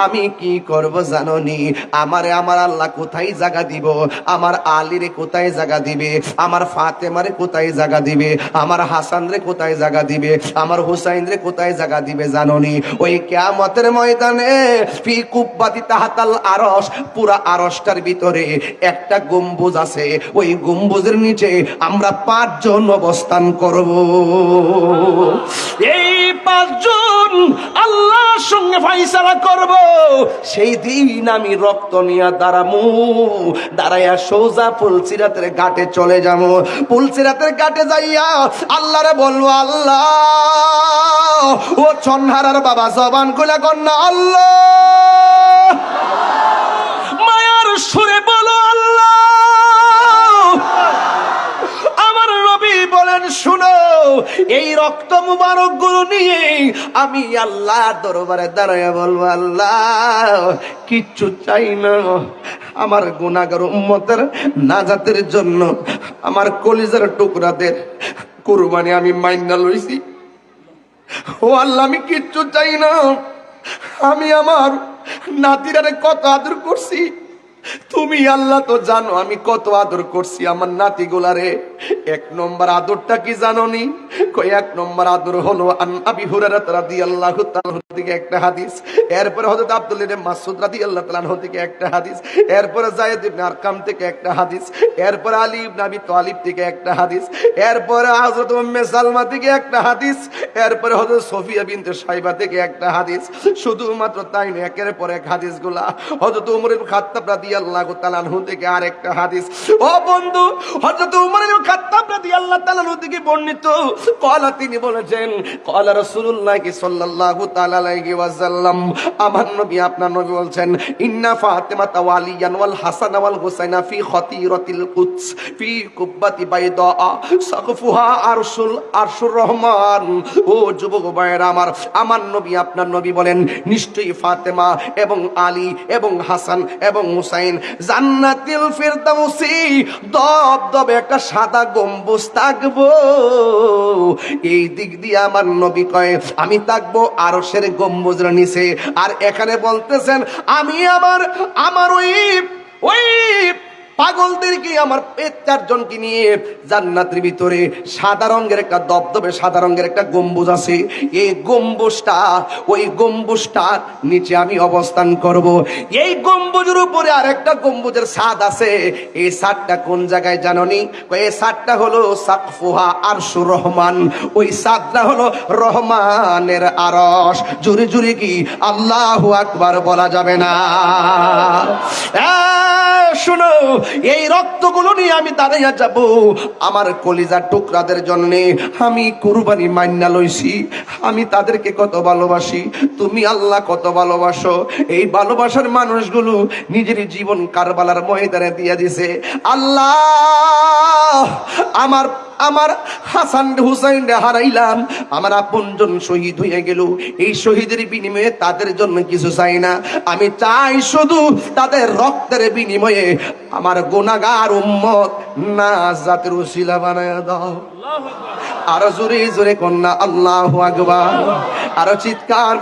আমি কি করব জানোনি? আমারে আমার আল্লাহ কোথায় জায়গা দিব? আমার আলীরে কোথায় জায়গা দিবে? আমার ফাতেমারে কোথায় জায়গা দিবে? আমার হাসান রে কোথায় জায়গা দিবে? আমার হুসাইন রে কোথায় জায়গা দিবে জানোনি? ওই কিয়ামতের ময়দানে ফি কুব্বাতি তাহাতাল আরশ, পুরা আরশটার ভিতরে একটা গম্বুজ আছে। ওই গম্বুজের নিচে আমরা 5 জন অবস্থান করব। এই 5 জন আল্লাহর সঙ্গে ফয়সালা করব। সেই দিন আমি রক্ত নিয়ে দাঁড়ামু, দাঁড়াইয়া সোজা পুলসিরাতের ঘাটে চলে যাবো। পুলসিরাতের ঘাটে যাইয়া আল্লাহরে বলবো, আল্লাহ ও চন্হারার বাবা জবান খুলে কন্যা আল্লাহ, মায়ার সুরে বলো আল্লাহ। আমার নবী বলেন, শুনো, এই রক্ত মুবারক গুলো নিয়ে আমি আল্লাহর দরবারে দাঁড়াইয়া বলবো, আল্লাহ কিচ্ছু চাই না, আমার গুনাহগার উম্মতের নাজাতের জন্য আমার কলিজার টুকরাদের কুরবানি আমি মাইনা লইছি। ও আল্লাহ, আমি কিচ্ছু চাই না। আমি আমার নাতিরারে কত আদর করছি, তুমি আল্লাহ তো জানো আমি কত আদর করছি আমার নাতিগুলারে। 1 নম্বর আদরটা কি জানোনি? কই 1 নম্বর আদর হলো আন আবি হুরায়রা রাদিয়াল্লাহু তাআলা থেকে একটা হাদিস, এরপরে হযরত আব্দুল্লাহ ইবনে মাসউদ রাদিয়াল্লাহু তাআলা থেকে একটা হাদিস, এরপরে যায়েদ ইবনে আরকাম থেকে একটা হাদিস, এরপরে আলী ইবনে আবি তালিব থেকে একটা হাদিস, এরপরে হযরত উম্মে সালমা থেকে একটা হাদিস, এরপরে হযরত সফিয়া বিনতে সাইবা থেকে একটা হাদিস। শুধুমাত্র তাই না, একের পর এক হাদিসগুলা হযরত ওমর ইবনে খাত্তাব রাদিয়াল্লাহু তাআলা থেকে আরেকটা হাদিস। ও বন্ধু, হযরত ওমর ইবনে খাত্তাব রাদিয়াল্লাহু তাআলা থেকে বর্ণিত, কলা তিনি বলেছেন, কলা রাসূলুল্লাহ সাল্লাল্লাহু তাআলা আলাইহি ওয়াসাল্লাম, আমার নবী আপনার নবী বলছেন, ইন্না ফাতিমাতা ওয়া আলিয়ান ওয়াল হাসান ওয়াল হুসাইনা ফি খাতিরাতিল কুদস ফি কুব্বাতি বাইদা সাকফুহা আরশুর রহমান। ও যুবক ভাইরা আমার, আমার নবী আপনার নবী বলেন, নিশ্চয়ই ফাতেমা এবং আলী এবং হাসান এবং হুসাইন জান্নাতুল ফিরদাউসি দবদবে একটা সাদা গম্বুজ থাকবো। এই দিক দিয়ে আমার নবী কয়, আমি থাকবো আরশের গম্বুজের নিচে। আর এখানে বলতেছেন, আমি আমার ওই পাগলদেরকে, আমার 4 জনকে নিয়ে জান্নাতের ভিতরে সাদা রঙের একটা দবদবে সাদা রঙের একটা গম্বুজ আছে। এই ওই গম্বুজটার নিচে আমি অবস্থান করব। এই গম্বুজের উপরে আরেকটা গম্বুজের ছাদ আছে। এই ছাদটা কোন জায়গায় জানোনি? এই ছাদটা হলো সাকফুহা আরশুর রহমান। ওই ছাদটা হলো রহমানের আরশ। জোরে জোরে কি আল্লাহু আকবার বলা যাবে না? শুনো, এই রক্তগুলো নিয়ে আমি দাঁড়াইয়া যাব। আমার কলিজার টুকরাদের জন্য আমি কুরবানি মাইনা লইছি। আমি তাদেরকে কত ভালোবাসি, তুমি আল্লাহ কত ভালোবাসো। এই ভালোবাসার মানুষগুলো নিজের জীবন কারবালার ময়দানে দিয়ে দিছে। আল্লাহ, আমার হাসান হুসাইন হারাইলাম, আমার আপনজন শহীদ হয়ে গেল। এই শহীদের বিনিময়ে তাদের জন্য কিছু চাই না, আমি চাই শুধু তাদের রক্তের বিনিময়ে আমার গুনাহগার উম্মত নাজাতের উসিলা বানায়া দাও। আরো জোরে জোরে কন্যা আল্লাহু আকবার, আরো চিৎকার।